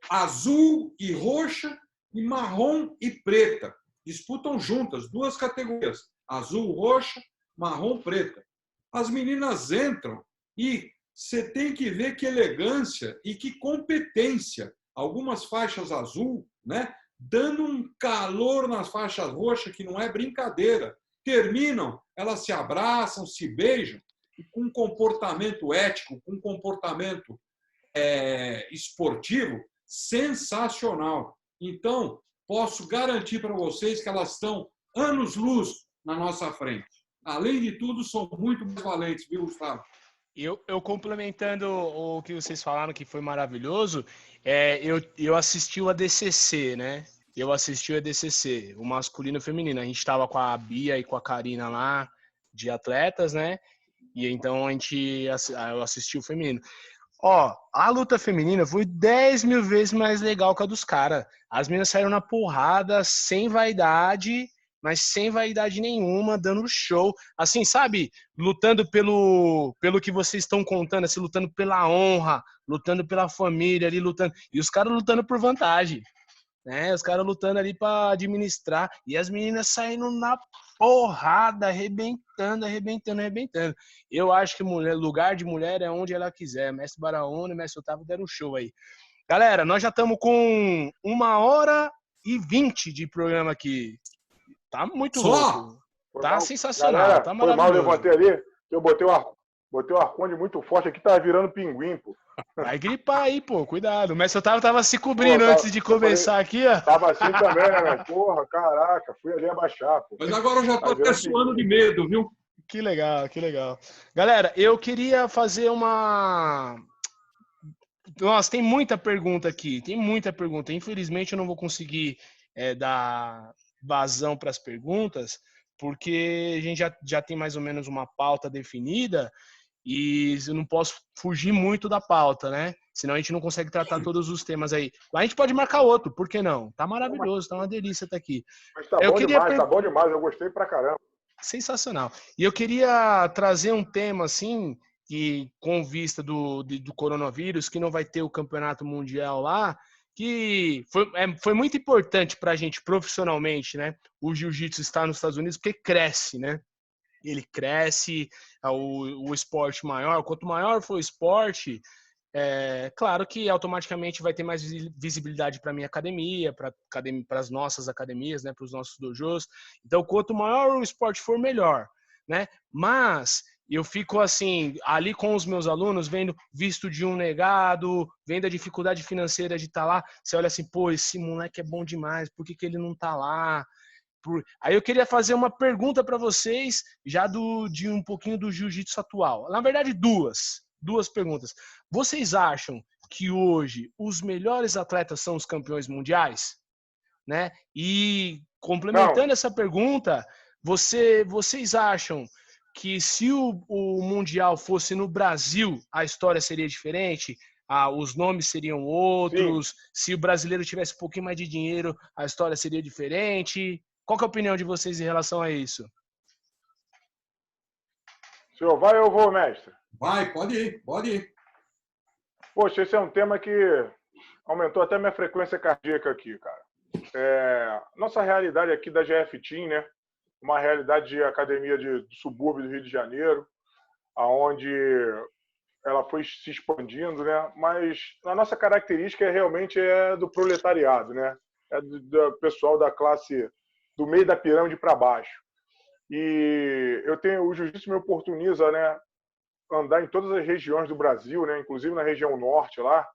azul e roxa e marrom e preta. Disputam juntas, duas categorias, azul, roxa, marrom, preta. As meninas entram e você tem que ver que elegância e que competência. Algumas faixas azul, né, dando um calor nas faixas roxas que não é brincadeira. Terminam, elas se abraçam, se beijam, e com um comportamento ético, com um comportamento esportivo sensacional. Então, posso garantir para vocês que elas estão anos-luz na nossa frente. Além de tudo, são muito mais valentes, viu, Gustavo? Eu complementando o que vocês falaram, que foi maravilhoso, eu assisti o ADCC, né? Eu assisti o ADCC, o masculino e o feminino. A gente estava com a Bia e com a Karina lá, de atletas, né? E então eu assisti o feminino. Ó, a luta feminina foi 10 mil vezes mais legal que a dos caras. As meninas saíram na porrada, sem vaidade, mas sem vaidade nenhuma, dando show. Assim, sabe? Lutando pelo que vocês estão contando, assim, lutando pela honra, lutando pela família ali, lutando. E os caras lutando por vantagem. Né? Os caras lutando ali para administrar e as meninas saindo na porrada, arrebentando. Eu acho que lugar de mulher é onde ela quiser. Mestre Baraúna e Mestre Otávio deram um show aí. Galera, nós já estamos com 1h20 de programa aqui. Tá muito louco. Tá sensacional. Galera, tá maravilhoso. Foi mal, eu levantei ali, eu botei o Arconde muito forte aqui, tava virando pinguim, pô. Vai gripar aí, pô, cuidado. O Mestre Otávio tava se cobrindo antes de começar aqui, ó. Tava assim também, né, velho? Porra, caraca, fui ali abaixar, pô. Mas agora eu já tô até suando de medo, viu? Que legal, que legal. Galera, eu queria fazer uma... Nossa, tem muita pergunta aqui, tem muita pergunta. Infelizmente, eu não vou conseguir dar vazão para as perguntas, porque a gente já tem mais ou menos uma pauta definida e eu não posso fugir muito da pauta, né? Senão a gente não consegue tratar todos os temas aí. Mas a gente pode marcar outro, por que não? Tá maravilhoso, tá uma delícia estar aqui. Mas tá Eu bom queria demais, tá bom demais. Eu gostei pra caramba. Sensacional. E eu queria trazer um tema assim, que com vista do coronavírus, que não vai ter o campeonato mundial lá, que foi muito importante para a gente profissionalmente, né? O jiu-jitsu está nos Estados Unidos porque cresce, né? Ele cresce, o esporte maior, quanto maior for o esporte, claro que automaticamente vai ter mais visibilidade para a minha academia, para as nossas academias, né, para os nossos dojos. Então, quanto maior o esporte for, melhor, né? Mas eu fico assim, ali com os meus alunos, vendo visto de um negado, vendo a dificuldade financeira de estar lá. Você olha assim, pô, esse moleque é bom demais, por que ele não está lá? Aí eu queria fazer uma pergunta para vocês, já de um pouquinho do jiu-jitsu atual. Na verdade, duas perguntas. Vocês acham que hoje os melhores atletas são os campeões mundiais? Né? E complementando Não, essa pergunta, vocês acham que se o Mundial fosse no Brasil, a história seria diferente? Os nomes seriam sim. outros? Se o brasileiro tivesse um pouquinho mais de dinheiro, a história seria diferente? Qual que é a opinião de vocês em relação a isso? O senhor vai ou eu vou, mestre? Vai, pode ir, pode ir. Poxa, esse é um tema que aumentou até minha frequência cardíaca aqui, cara. Nossa realidade aqui da GF Team, né? Uma realidade de academia do subúrbio do Rio de Janeiro, aonde ela foi se expandindo, né? Mas a nossa característica realmente é do proletariado, né? É do pessoal da classe do meio da pirâmide para baixo. E o jiu-jitsu me oportuniza, né, andar em todas as regiões do Brasil, né, inclusive na região norte lá.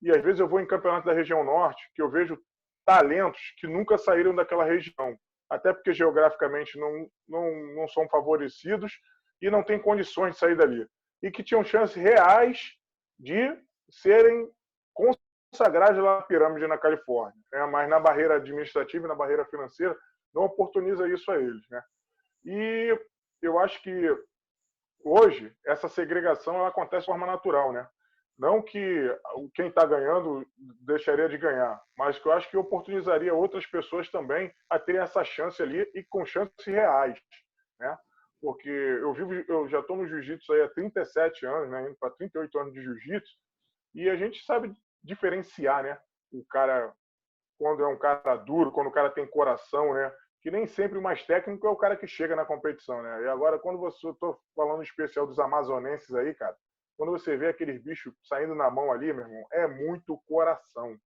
E às vezes eu vou em campeonato da região norte que eu vejo talentos que nunca saíram daquela região, até porque geograficamente não são favorecidos e não têm condições de sair dali. E que tinham chances reais de serem consagrados lá na pirâmide na Califórnia, né? Mas na barreira administrativa e na barreira financeira não oportuniza isso a eles, né? E eu acho que hoje essa segregação ela acontece de forma natural, né? Não que quem está ganhando deixaria de ganhar, mas que eu acho que oportunizaria outras pessoas também a terem essa chance ali e com chances reais, né? Porque eu já estou no jiu-jitsu aí há 37 anos, né? Indo para 38 anos de jiu-jitsu, e a gente sabe diferenciar, né? O cara, quando é um cara duro, quando o cara tem coração, né? Que nem sempre o mais técnico é o cara que chega na competição, né? E agora, quando eu tô falando em especial dos amazonenses aí, cara, quando você vê aqueles bichos saindo na mão ali, meu irmão, é muito coração,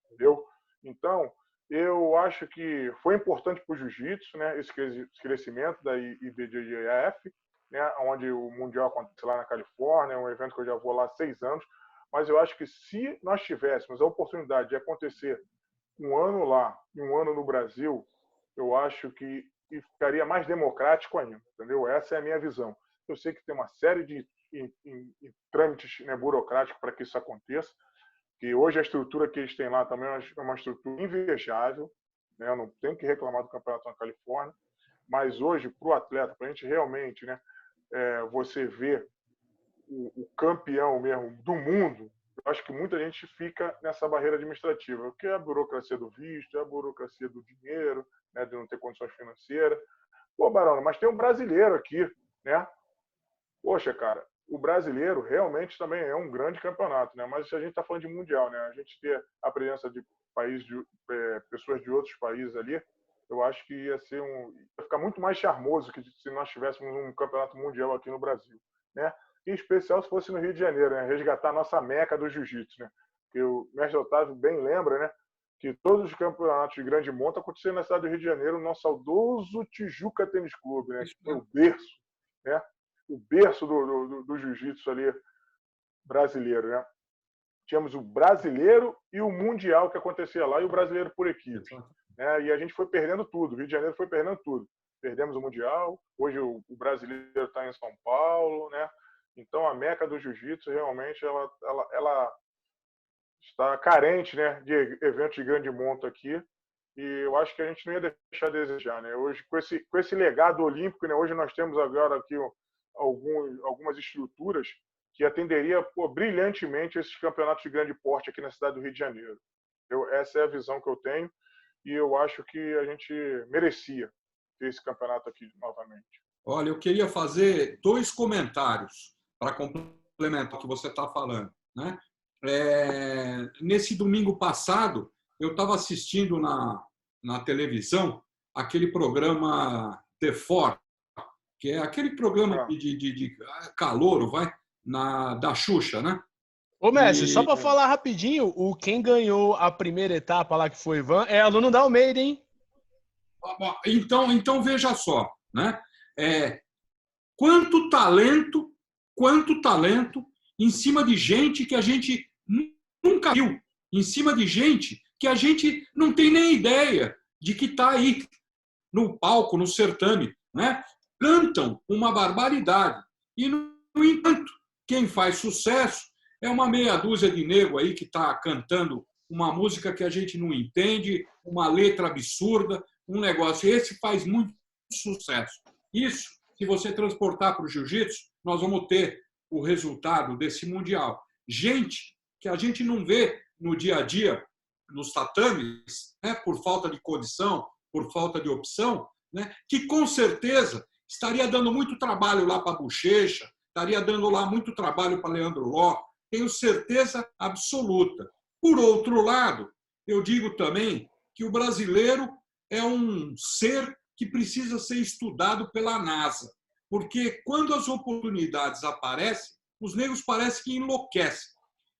entendeu? Então, eu acho que foi importante para o jiu-jitsu, né? Esse crescimento da IBJJF, né? Onde o Mundial acontece lá na Califórnia, é um evento que eu já vou lá há 6 anos, mas eu acho que se nós tivéssemos a oportunidade de acontecer um ano lá e um ano no Brasil, eu acho que ficaria mais democrático ainda, entendeu? Essa é a minha visão. Eu sei que tem uma série de trâmites, né, burocráticos para que isso aconteça, que hoje a estrutura que eles têm lá também é uma estrutura invejável, né? Eu não tenho que reclamar do campeonato na Califórnia, mas hoje, para o atleta, para a gente realmente, né, você ver o campeão mesmo do mundo, eu acho que muita gente fica nessa barreira administrativa, porque é a burocracia do visto, é a burocracia do dinheiro, né, de não ter condições financeiras. Pô, Barão, mas tem um brasileiro aqui, né? Poxa, cara, o brasileiro realmente também é um grande campeonato, né? Mas a gente está falando de mundial, né? A gente ter a presença de pessoas de outros países ali, eu acho que ia ficar muito mais charmoso que se nós tivéssemos um campeonato mundial aqui no Brasil, né? Em especial se fosse no Rio de Janeiro, né? Resgatar a nossa meca do jiu-jitsu, né? Que o mestre Otávio bem lembra, né? Que todos os campeonatos de grande monta aconteceram na cidade do Rio de Janeiro, no nosso saudoso Tijuca Tênis Clube, né? Que foi o berço, né? O berço do jiu-jitsu ali brasileiro, né? Tínhamos o brasileiro e o mundial que acontecia lá e o brasileiro por equipes, né? E a gente foi perdendo tudo, o Rio de Janeiro foi perdendo tudo. perdemos o Mundial, hoje o brasileiro está em São Paulo, né? Então a meca do jiu-jitsu realmente ela está carente, né, de eventos de grande monta aqui, e eu acho que a gente não ia deixar a desejar, né? Hoje com esse legado olímpico, né? Hoje nós temos agora aqui algumas estruturas que atenderia brilhantemente esses campeonatos de grande porte aqui na cidade do Rio de Janeiro. Essa é a visão que eu tenho e eu acho que a gente merecia ter esse campeonato aqui novamente. Olha, eu queria fazer 2 comentários para complementar o que você está falando, né? Nesse domingo passado, eu estava assistindo na televisão aquele programa The Four, que é aquele programa de calouro, da Xuxa, né? Ô, Messi, só para falar rapidinho, quem ganhou a primeira etapa lá, que foi o Ivan, é aluno da Almeida, hein? Então veja só, né? Quanto talento em cima de gente que a gente nunca viu, em cima de gente que a gente não tem nem ideia de que está aí no palco, no certame, né? Cantam uma barbaridade. E, no entanto, quem faz sucesso é uma meia dúzia de nego aí que está cantando uma música que a gente não entende, uma letra absurda, um negócio. Esse faz muito sucesso. Isso, se você transportar para o jiu-jitsu, nós vamos ter o resultado desse mundial. Gente que a gente não vê no dia a dia, nos tatames, né, por falta de condição, por falta de opção, né, que com certeza estaria dando muito trabalho lá para Bochecha, estaria dando lá muito trabalho para Leandro Ló, tenho certeza absoluta. Por outro lado, eu digo também que o brasileiro é um ser que precisa ser estudado pela NASA, porque quando as oportunidades aparecem, os negros parecem que enlouquecem.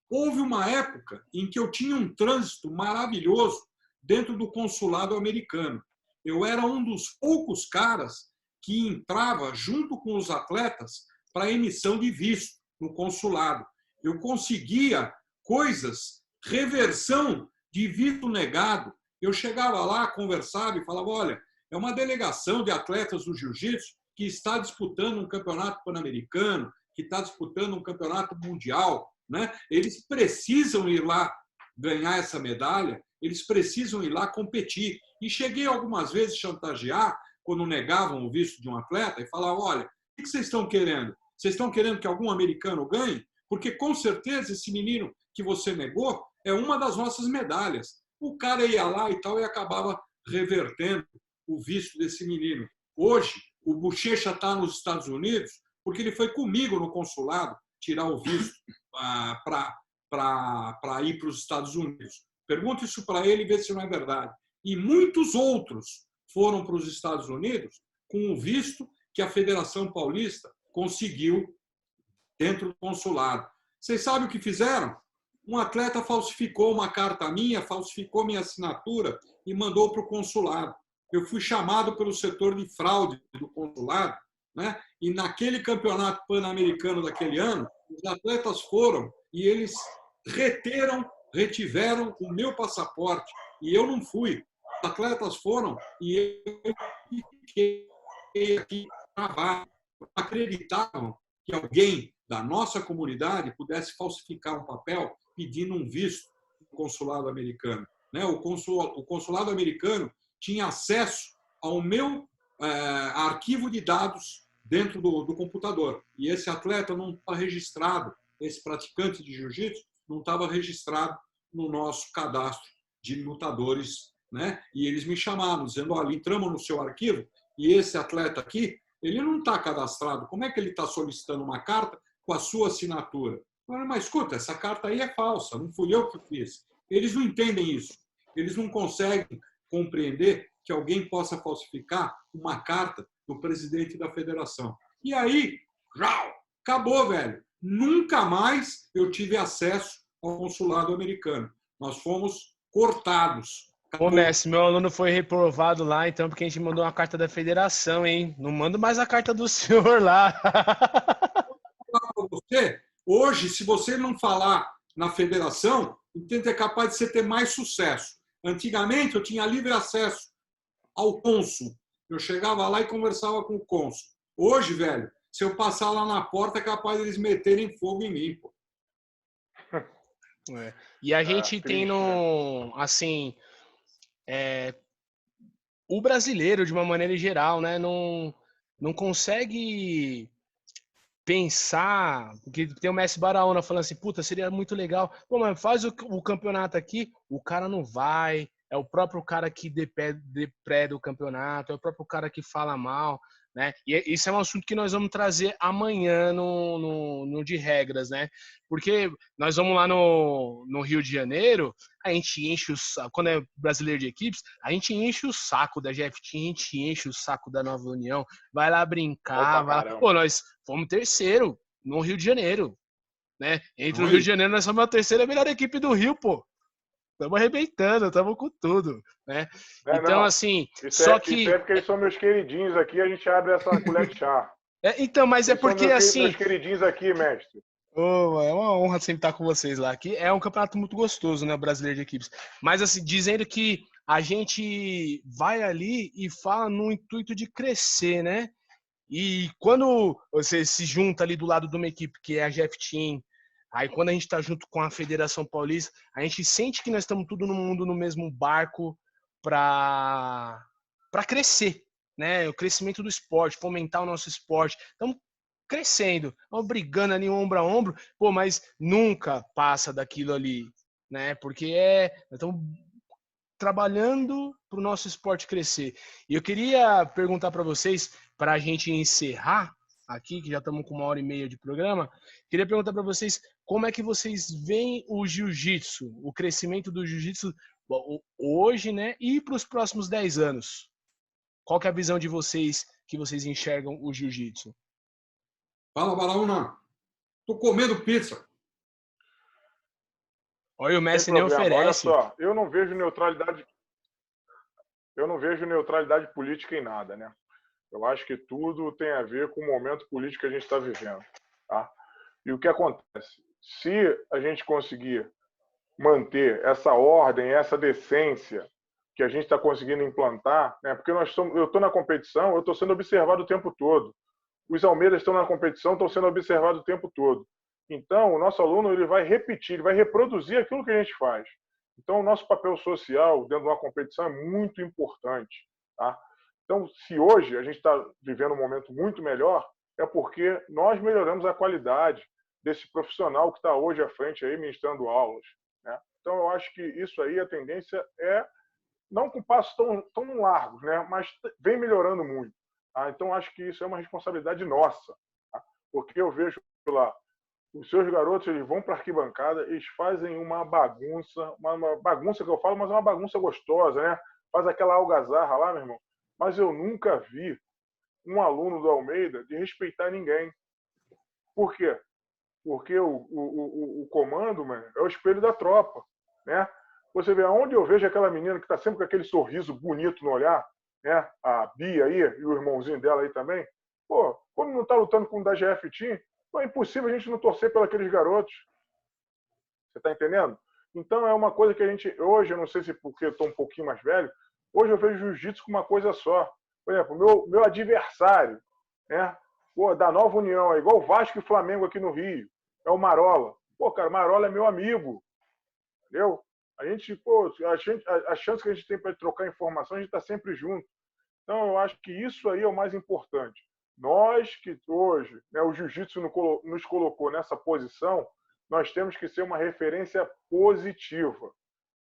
Houve uma época em que eu tinha um trânsito maravilhoso dentro do consulado americano. Eu era um dos poucos caras que entrava junto com os atletas para emissão de visto no consulado. Eu conseguia coisas, reversão de visto negado. Eu chegava lá, conversava e falava, olha, é uma delegação de atletas do jiu-jitsu que está disputando um campeonato pan-americano, que está disputando um campeonato mundial, né? Eles precisam ir lá ganhar essa medalha, eles precisam ir lá competir. E cheguei algumas vezes a chantagear, quando negavam o visto de um atleta, e falava, olha, o que vocês estão querendo? Vocês estão querendo que algum americano ganhe? Porque, com certeza, esse menino que você negou é uma das nossas medalhas. O cara ia lá e tal e acabava revertendo o visto desse menino. Hoje, o Bochecha está nos Estados Unidos porque ele foi comigo no consulado tirar o visto para ir para os Estados Unidos. Pergunta isso para ele e vê se não é verdade. E muitos outros foram para os Estados Unidos com o visto que a Federação Paulista conseguiu dentro do consulado. Vocês sabem o que fizeram? Um atleta falsificou uma carta minha, falsificou minha assinatura e mandou para o consulado. Eu fui chamado pelo setor de fraude do consulado, né? E naquele campeonato pan-americano daquele ano, os atletas foram e eles retiveram o meu passaporte e eu não fui. Os atletas foram e eu fiquei aqui travado. Acreditavam que alguém da nossa comunidade pudesse falsificar um papel pedindo um visto no consulado americano. O consulado americano tinha acesso ao meu arquivo de dados dentro do computador. E esse atleta não estava registrado, esse praticante de jiu-jitsu não estava registrado no nosso cadastro de lutadores, né? E eles me chamaram, dizendo, olha, entramos no seu arquivo e esse atleta aqui, ele não está cadastrado. Como é que ele está solicitando uma carta com a sua assinatura? Eu falei, mas escuta, essa carta aí é falsa, não fui eu que fiz. Eles não entendem isso. Eles não conseguem compreender que alguém possa falsificar uma carta do presidente da federação. E aí, acabou, velho. Nunca mais eu tive acesso ao consulado americano. Nós fomos cortados. Ô, Messi, meu aluno foi reprovado lá, então, porque a gente mandou uma carta da federação, hein? Não mando mais a carta do senhor lá. Hoje, se você não falar na federação, então é capaz de você ter mais sucesso. Antigamente, eu tinha livre acesso ao cônsul. Eu chegava lá e conversava com o cônsul. Hoje, velho, se eu passar lá na porta, é capaz deles meterem fogo em mim, pô. É. E a gente tem triste, né? no, assim, o brasileiro, de uma maneira geral, né, não consegue pensar, porque tem o Messi Baraona falando assim, puta, seria muito legal. Pô, mas faz o campeonato aqui, o cara não vai, é o próprio cara que depreda o campeonato, é o próprio cara que fala mal, né? E isso é um assunto que nós vamos trazer amanhã no de regras, né? Porque nós vamos lá no Rio de Janeiro, a gente enche o saco, quando é brasileiro de equipes, a gente enche o saco da GFT, a gente enche o saco da Nova União, vai lá Bom brincar, pra vai lá. caramba. Pô, nós fomos terceiro no Rio de Janeiro, né? Entre o Rio Oi. de Janeiro, nós somos a terceira melhor equipe do Rio, pô. Estamos arrebentando, estamos com tudo, né? Então, Não. assim, Isso só é que. porque eles são meus queridinhos aqui, a gente abre essa colher de chá. Então, mas é Eles são porque, meus assim. queridinhos aqui, mestre. Oh, é uma honra sempre estar com vocês lá. Aqui é um campeonato muito gostoso, né? Brasileiro de equipes. Mas, assim, dizendo que a gente vai ali e fala no intuito de crescer, né? E quando você se junta ali do lado de uma equipe que é a GF Team, aí quando a gente está junto com a Federação Paulista, a gente sente que nós estamos tudo no mundo no mesmo barco para crescer, né? O crescimento do esporte, fomentar o nosso esporte. Estamos crescendo, estamos brigando ali ombro a ombro, pô, mas nunca passa daquilo ali, né? Porque nós estamos trabalhando para o nosso esporte crescer. E eu queria perguntar para vocês, para a gente encerrar aqui, que já estamos com 1h30 de programa, queria perguntar para vocês como é que vocês veem o jiu-jitsu, o crescimento do jiu-jitsu hoje, né, e para os próximos 10 anos. Qual que é a visão de vocês que vocês enxergam o jiu-jitsu? Fala, Baraúna. Tô comendo pizza. Olha, o Sem Messi nem problema. Olha oferece. só, eu não vejo neutralidade política em nada, né? Eu acho que tudo tem a ver com o momento político que a gente está vivendo, tá? E o que acontece? Se a gente conseguir manter essa ordem, essa decência que a gente está conseguindo implantar, né? Porque eu estou na competição, eu estou sendo observado o tempo todo. Os Almeidas estão na competição, estão sendo observados o tempo todo. Então, o nosso aluno ele vai repetir, ele vai reproduzir aquilo que a gente faz. Então, o nosso papel social dentro de uma competição é muito importante, tá? Então, se hoje a gente está vivendo um momento muito melhor, é porque nós melhoramos a qualidade desse profissional que está hoje à frente aí ministrando aulas, né? Então, eu acho que isso aí, a tendência é, não com passos tão largos, né? Mas vem melhorando muito. Tá? Então, acho que isso é uma responsabilidade nossa, tá? Porque eu vejo lá, os seus garotos eles vão para a arquibancada, eles fazem uma bagunça, uma bagunça que eu falo, mas é uma bagunça gostosa, né? Faz aquela algazarra lá, meu irmão. Mas eu nunca vi um aluno do Almeida de respeitar ninguém. Por quê? Porque o comando, mano, é o espelho da tropa, né? Você vê aonde eu vejo aquela menina que está sempre com aquele sorriso bonito no olhar, né? A Bia aí e o irmãozinho dela aí também. Pô, quando não está lutando com o da GF Team, é impossível a gente não torcer pelos aqueles garotos. Você está entendendo? Então é uma coisa que a gente hoje, eu não sei se porque eu estou um pouquinho mais velho, hoje eu vejo jiu-jitsu com uma coisa só. Por exemplo, meu adversário, né? Pô, da Nova União, é igual o Vasco e Flamengo aqui no Rio, é o Marola. Pô, cara, o Marola é meu amigo, entendeu? A gente, pô, a chance que a gente tem para trocar informação, a gente está sempre junto. Então, eu acho que isso aí é o mais importante. Nós que hoje, né, o jiu-jitsu nos colocou nessa posição, nós temos que ser uma referência positiva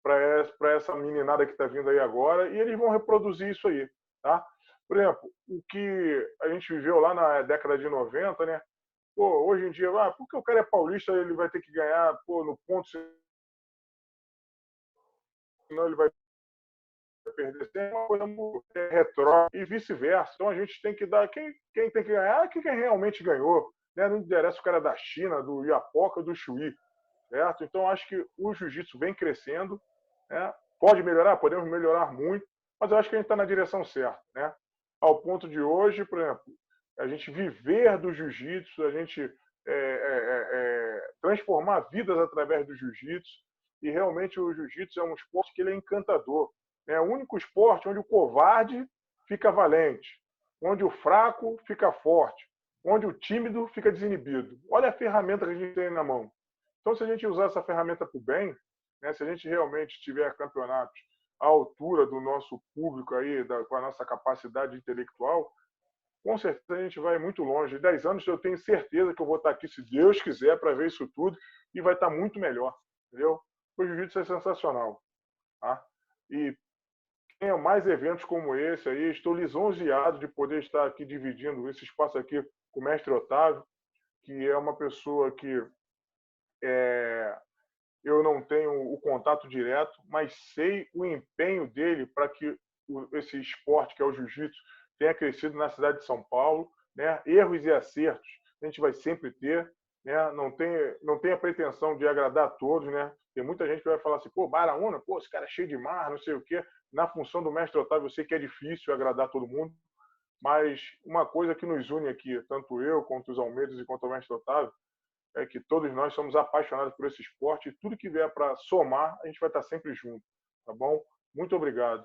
para essa meninada que está vindo aí agora, e eles vão reproduzir isso aí, tá? Por exemplo, o que a gente viveu lá na década de 90, né? Pô, hoje em dia, porque o cara é paulista, ele vai ter que ganhar, pô, no ponto, senão ele vai perder. Tem uma coisa retrô e vice-versa. Então a gente tem que dar quem tem que ganhar, quem realmente ganhou, né? Não interessa o cara da China, do Iapoca, do Chuí, certo? Então acho que o jiu-jitsu vem crescendo, né? Pode melhorar, podemos melhorar muito, mas eu acho que a gente está na direção certa, né? Ao ponto de hoje, por exemplo, a gente viver do jiu-jitsu, a gente transformar vidas através do jiu-jitsu, e realmente o jiu-jitsu é um esporte que ele é encantador. É o único esporte onde o covarde fica valente, onde o fraco fica forte, onde o tímido fica desinibido. Olha a ferramenta que a gente tem na mão. Então, se a gente usar essa ferramenta para o bem, né, se a gente realmente tiver campeonatos à altura do nosso público aí, com a nossa capacidade intelectual, com certeza a gente vai muito longe. Em 10 anos eu tenho certeza que eu vou estar aqui, se Deus quiser, para ver isso tudo, e vai estar muito melhor, entendeu? O jiu-jitsu é sensacional. Tá? E tenha mais eventos como esse aí. Estou lisonjeado de poder estar aqui dividindo esse espaço aqui com o mestre Otávio, que é uma pessoa que eu não tenho o contato direto, mas sei o empenho dele para que esse esporte, que é o jiu-jitsu, tenha crescido na cidade de São Paulo. Né? Erros e acertos a gente vai sempre ter. Né? Não tem a pretensão de agradar a todos. Né? Tem muita gente que vai falar assim, pô, Baraúna, pô, esse cara é cheio de mar, não sei o quê. Na função do mestre Otávio, eu sei que é difícil agradar todo mundo, mas uma coisa que nos une aqui, tanto eu, quanto os Almeidas e quanto o mestre Otávio, é que todos nós somos apaixonados por esse esporte e tudo que vier para somar, a gente vai estar sempre junto, tá bom? Muito obrigado.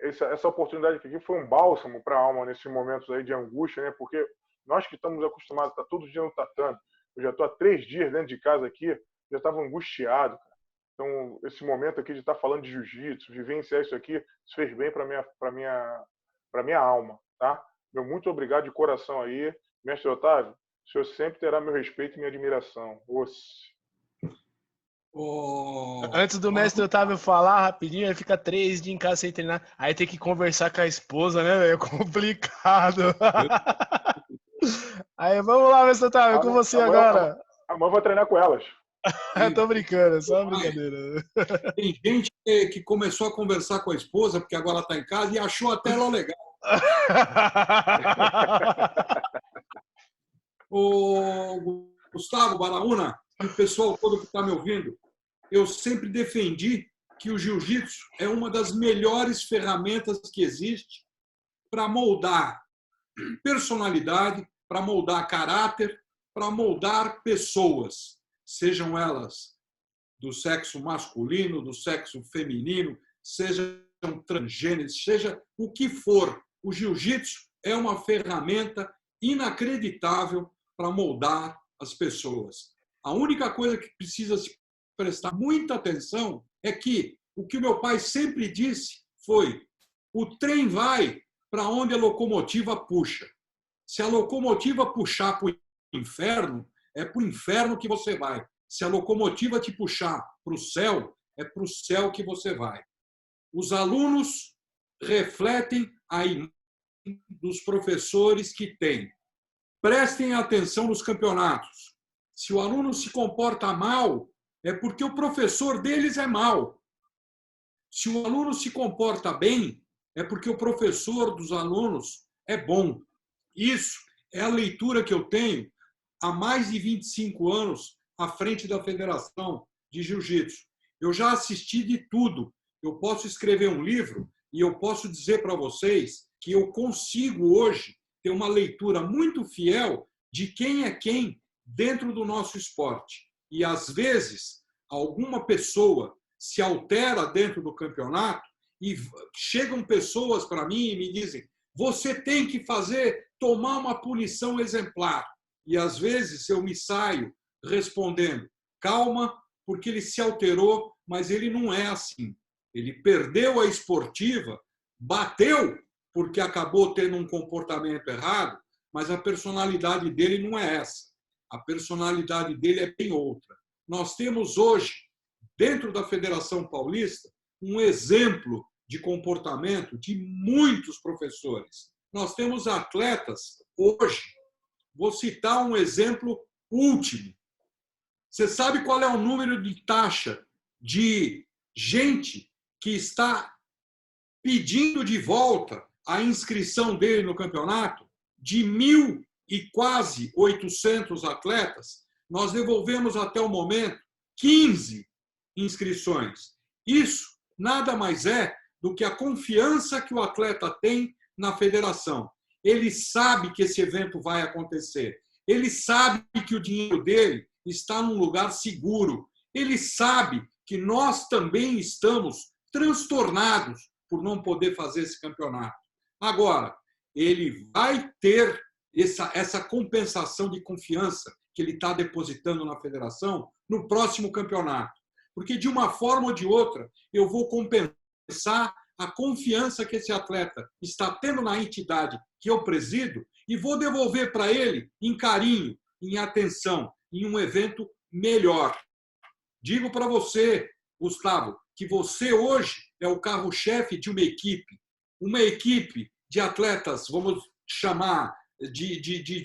Essa oportunidade aqui foi um bálsamo para a alma nesses momentos aí de angústia, né? Porque nós que estamos acostumados a estar todo dia no tatame, eu já estou há 3 dias dentro de casa aqui, já estava angustiado, cara. Então, esse momento aqui de estar falando de jiu-jitsu, vivenciar isso aqui, isso fez bem para minha alma, tá? Meu muito obrigado de coração aí. Mestre Otávio, o senhor sempre terá meu respeito e minha admiração. Antes do mestre Otávio falar rapidinho, ele fica 3 dias em casa sem treinar. Aí tem que conversar com a esposa, né? É complicado. Aí vamos lá, mestre Otávio, com você agora. Amanhã eu vou treinar com elas. Eu tô brincando, é só uma brincadeira. Tem gente que começou a conversar com a esposa, porque agora está em casa, e achou até ela legal. O Gustavo Baraúna e o pessoal todo que está me ouvindo, eu sempre defendi que o jiu-jitsu é uma das melhores ferramentas que existe para moldar personalidade, para moldar caráter, para moldar pessoas, sejam elas do sexo masculino, do sexo feminino, sejam transgêneros, seja o que for. O jiu-jitsu é uma ferramenta inacreditável para moldar as pessoas. A única coisa que precisa se prestar muita atenção é que o que o meu pai sempre disse foi: o trem vai para onde a locomotiva puxa. Se a locomotiva puxar para o inferno, é para o inferno que você vai. Se a locomotiva te puxar para o céu, é para o céu que você vai. Os alunos refletem a imagem dos professores que têm. Prestem atenção nos campeonatos. Se o aluno se comporta mal, é porque o professor deles é mau. Se o aluno se comporta bem, é porque o professor dos alunos é bom. Isso é a leitura que eu tenho há mais de 25 anos à frente da Federação de Jiu-Jitsu. Eu já assisti de tudo. Eu posso escrever um livro e eu posso dizer para vocês que eu consigo hoje ter uma leitura muito fiel de quem é quem dentro do nosso esporte. E, às vezes, alguma pessoa se altera dentro do campeonato e chegam pessoas para mim e me dizem: você tem que tomar uma punição exemplar. E, às vezes, eu me saio respondendo: calma, porque ele se alterou, mas ele não é assim. Ele perdeu a esportiva, bateu porque acabou tendo um comportamento errado, mas a personalidade dele não é essa. A personalidade dele é bem outra. Nós temos hoje, dentro da Federação Paulista, um exemplo de comportamento de muitos professores. Nós temos atletas hoje, vou citar um exemplo último. Você sabe qual é o número de taxa de gente que está pedindo de volta a inscrição dele no campeonato? De 1.000 e quase 800 atletas, nós devolvemos até o momento 15 inscrições. Isso nada mais é do que a confiança que o atleta tem na federação. Ele sabe que esse evento vai acontecer. Ele sabe que o dinheiro dele está num lugar seguro. Ele sabe que nós também estamos transtornados por não poder fazer esse campeonato. Agora, ele vai ter essa compensação de confiança que ele está depositando na federação no próximo campeonato. Porque, de uma forma ou de outra, eu vou compensar a confiança que esse atleta está tendo na entidade que eu presido e vou devolver para ele em carinho, em atenção, em um evento melhor. Digo para você, Gustavo, que você hoje é o carro-chefe de uma equipe de atletas, vamos chamar de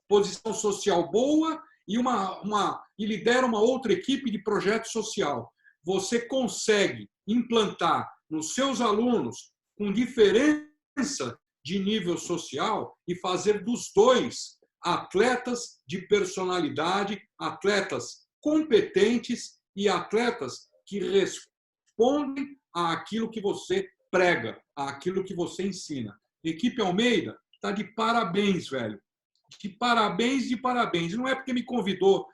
posição social boa e lidera uma outra equipe de projeto social. Você consegue implantar nos seus alunos, com diferença de nível social, e fazer dos dois atletas de personalidade, atletas competentes e atletas que respondem àquilo que você prega, àquilo que você ensina. Equipe Almeida está de parabéns, velho. De parabéns, de parabéns. Não é porque me convidou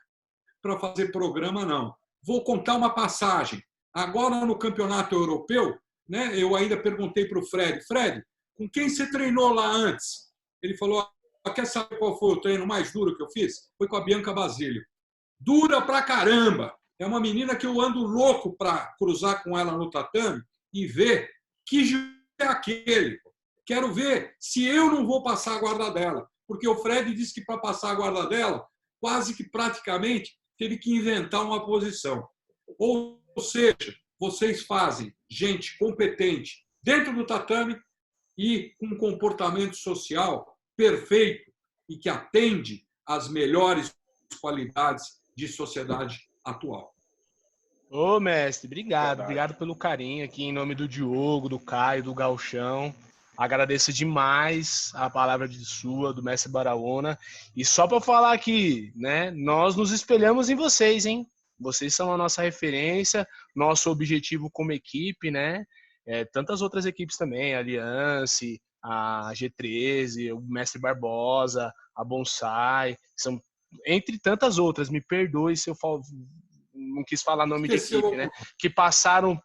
para fazer programa, não. Vou contar uma passagem. Agora, no Campeonato Europeu, né, eu ainda perguntei para o Fred, com quem você treinou lá antes? Ele falou, quer saber qual foi o treino mais duro que eu fiz? Foi com a Bianca Basílio. Dura pra caramba. É uma menina que eu ando louco para cruzar com ela no tatame e ver que jogo é aquele. Quero ver se eu não vou passar a guarda dela. Porque o Fred disse que para passar a guarda dela, quase que praticamente teve que inventar uma posição. Ou seja, vocês fazem gente competente dentro do tatame e com um comportamento social perfeito e que atende às melhores qualidades de sociedade atual. Ô, mestre, obrigado. Obrigado pelo carinho aqui em nome do Diogo, do Caio, do Gauchão. Agradeço demais a palavra de sua, do mestre Baraúna. E só para falar aqui, né, nós nos espelhamos em vocês, hein? Vocês são a nossa referência, nosso objetivo como equipe, né? Tantas outras equipes também, a Aliança, a G13, o Mestre Barbosa, a Bonsai, são entre tantas outras. Me perdoe se eu não quis falar nome de equipe, né? Que passaram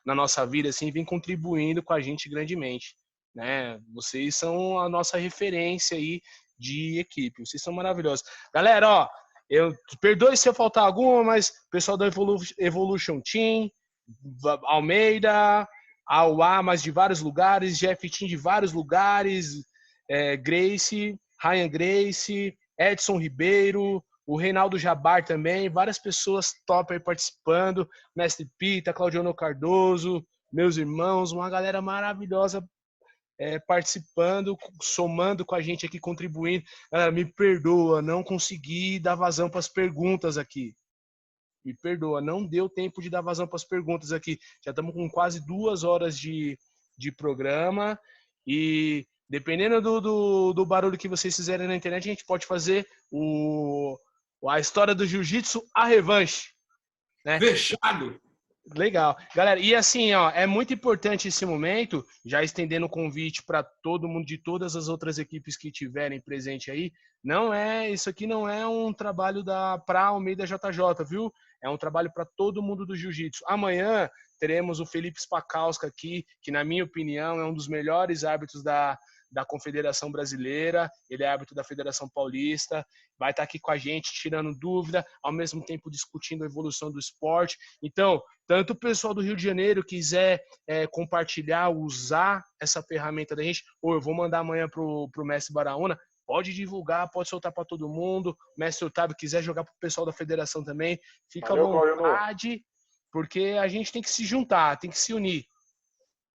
na nossa vida, assim, e vêm contribuindo com a gente grandemente, né? Vocês são a nossa referência aí de equipe. Vocês são maravilhosos. Galera, ó, perdoe se eu faltar alguma, mas pessoal da Evolution Team, Almeida, Auá, mas de vários lugares, Jeff Team de vários lugares, Grace, Ryan Grace, Edson Ribeiro, o Reinaldo Jabar também, várias pessoas top aí participando, Mestre Pita, Claudiono Cardoso, meus irmãos, uma galera maravilhosa participando, somando com a gente aqui, contribuindo. Galera, me perdoa, não consegui dar vazão para as perguntas aqui. Me perdoa, não deu tempo de dar vazão para as perguntas aqui. Já estamos com quase 2 horas de programa e dependendo do barulho que vocês fizerem na internet, a gente pode fazer a história do jiu-jitsu, a revanche. Né? Fechado! Legal. Galera, e assim, ó, é muito importante esse momento, já estendendo o convite para todo mundo, de todas as outras equipes que tiverem presente aí, isso aqui não é um trabalho pra Almeida JJ, viu? É um trabalho para todo mundo do jiu-jitsu. Amanhã teremos o Felipe Spakowska aqui, que na minha opinião é um dos melhores árbitros da Confederação Brasileira, ele é árbitro da Federação Paulista, vai estar aqui com a gente, tirando dúvida, ao mesmo tempo discutindo a evolução do esporte. Então, tanto o pessoal do Rio de Janeiro quiser compartilhar, usar essa ferramenta da gente, ou eu vou mandar amanhã pro mestre Baraúna, pode divulgar, pode soltar para todo mundo. O mestre Otávio quiser jogar pro pessoal da federação também, fica à vontade, porque a gente tem que se juntar, tem que se unir.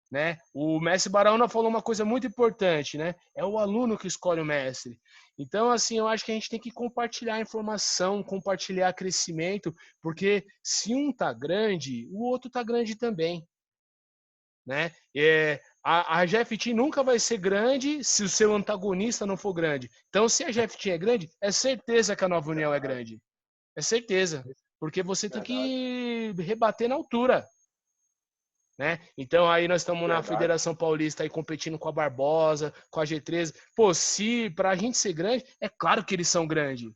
Né? O mestre Baraúna falou uma coisa muito importante, né? É o aluno que escolhe o mestre. Então, assim, eu acho que a gente tem que compartilhar informação, compartilhar crescimento, porque se um tá grande, o outro tá grande também, né? A GFT nunca vai ser grande se o seu antagonista não for grande. Então, se a GFT é grande, é certeza que a Nova União é grande. É certeza. Porque você tem que rebater na altura. Né? Então aí nós estamos na Federação Paulista aí competindo com a Barbosa, com a G13. Pô, pra gente ser grande, é claro que eles são grandes.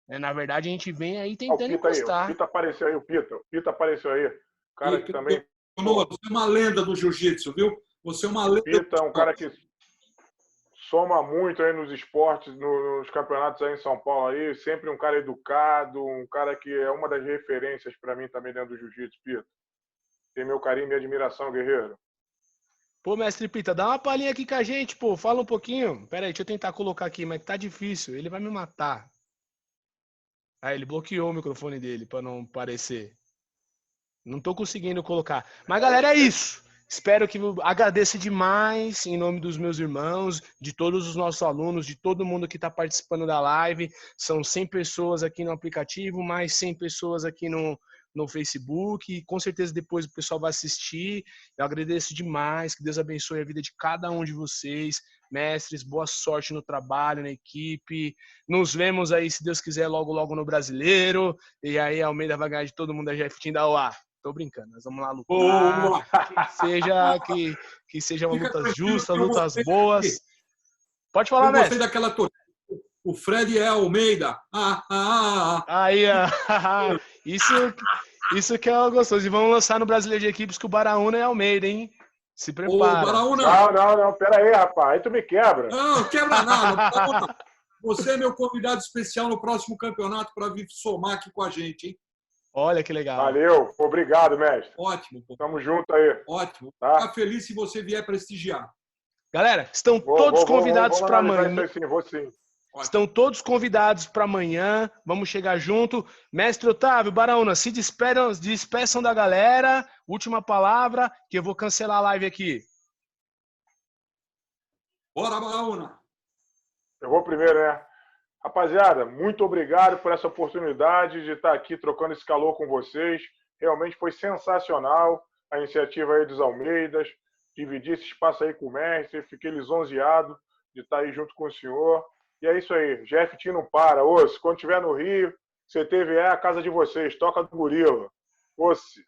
Na verdade, a gente vem aí tentando encostar. O Pita apareceu aí, o Pita apareceu aí. O cara que também... Você é uma lenda do jiu-jitsu, viu? Você é uma lenda. Pita é um cara que soma muito aí nos esportes, nos campeonatos aí em São Paulo aí, sempre um cara educado, um cara que é uma das referências para mim também dentro do jiu-jitsu, Pita. Tem meu carinho e minha admiração, guerreiro. Pô, mestre Pita, dá uma palhinha aqui com a gente, pô. Fala um pouquinho. Pera aí, deixa eu tentar colocar aqui, mas tá difícil. Ele vai me matar. Ah, ele bloqueou o microfone dele pra não parecer. Não tô conseguindo colocar. Mas, galera, é isso. Espero que agradeça demais em nome dos meus irmãos, de todos os nossos alunos, de todo mundo que está participando da live. São 100 pessoas aqui no aplicativo, mais 100 pessoas aqui no Facebook. E com certeza depois o pessoal vai assistir. Eu agradeço demais. Que Deus abençoe a vida de cada um de vocês. Mestres, boa sorte no trabalho, na equipe. Nos vemos aí, se Deus quiser, logo, logo no Brasileiro. E aí, Almeida vai ganhar de todo mundo da GF da UA. Tô brincando, nós vamos lá lutar. Que sejam lutas justas, lutas boas. Pode falar, eu gostei mestre. daquela torcida. O Fred é Almeida. Aí, isso que é gostoso. E vamos lançar no Brasileiro de Equipes que o Baraúna é Almeida, hein? Se prepara. Baraúna. Não. Pera aí, rapaz. Aí tu me quebra. Não, quebra nada. Baraúna, você é meu convidado especial no próximo campeonato para vir somar aqui com a gente, hein? Olha que legal. Valeu. Obrigado, mestre. Ótimo. Pô. Tamo junto aí. Ótimo. Tá? Ficar feliz se você vier prestigiar. Galera, estão todos convidados para amanhã. Vou sim. Estão todos convidados para amanhã. Vamos chegar junto. Mestre Otávio, Baraúna, se despeçam da galera. Última palavra, que eu vou cancelar a live aqui. Bora, Baraúna. Eu vou primeiro, né? Rapaziada, muito obrigado por essa oportunidade de estar aqui trocando esse calor com vocês. Realmente foi sensacional a iniciativa aí dos Almeidas, dividir esse espaço aí com o mestre. Fiquei lisonjeado de estar aí junto com o senhor. E é isso aí, GFT não para. Osso, quando estiver no Rio, CTVE é a casa de vocês, toca do gorila. Osso.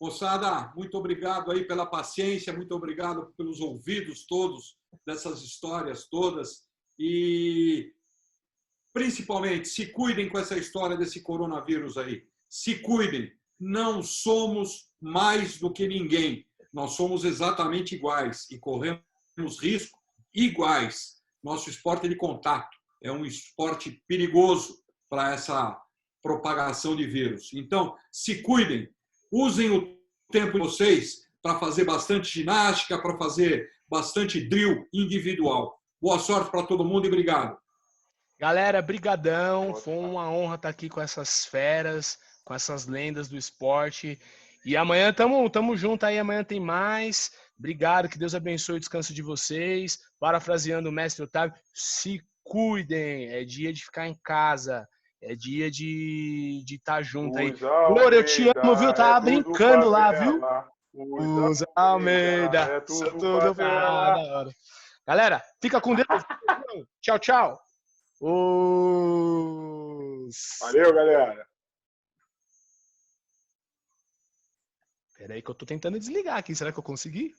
Moçada, muito obrigado aí pela paciência, muito obrigado pelos ouvidos todos dessas histórias todas. E principalmente, se cuidem com essa história desse coronavírus aí. Se cuidem. Não somos mais do que ninguém. Nós somos exatamente iguais e corremos risco iguais. Nosso esporte é de contato. É um esporte perigoso para essa propagação de vírus. Então, se cuidem. Usem o tempo de vocês para fazer bastante ginástica, para fazer bastante drill individual. Boa sorte para todo mundo e obrigado. Galera, brigadão, foi uma honra estar aqui com essas feras, com essas lendas do esporte. E amanhã tamo junto aí, amanhã tem mais. Obrigado, que Deus abençoe o descanso de vocês. Parafraseando o mestre Otávio, se cuidem, é dia de ficar em casa, é dia de estar junto aí. Flor, eu te amo, viu? Tava brincando lá, viu? Os Almeida, é tudo da hora. Galera, fica com Deus. Tchau, tchau. Valeu, galera. Peraí que eu tô tentando desligar aqui. Será que eu consegui?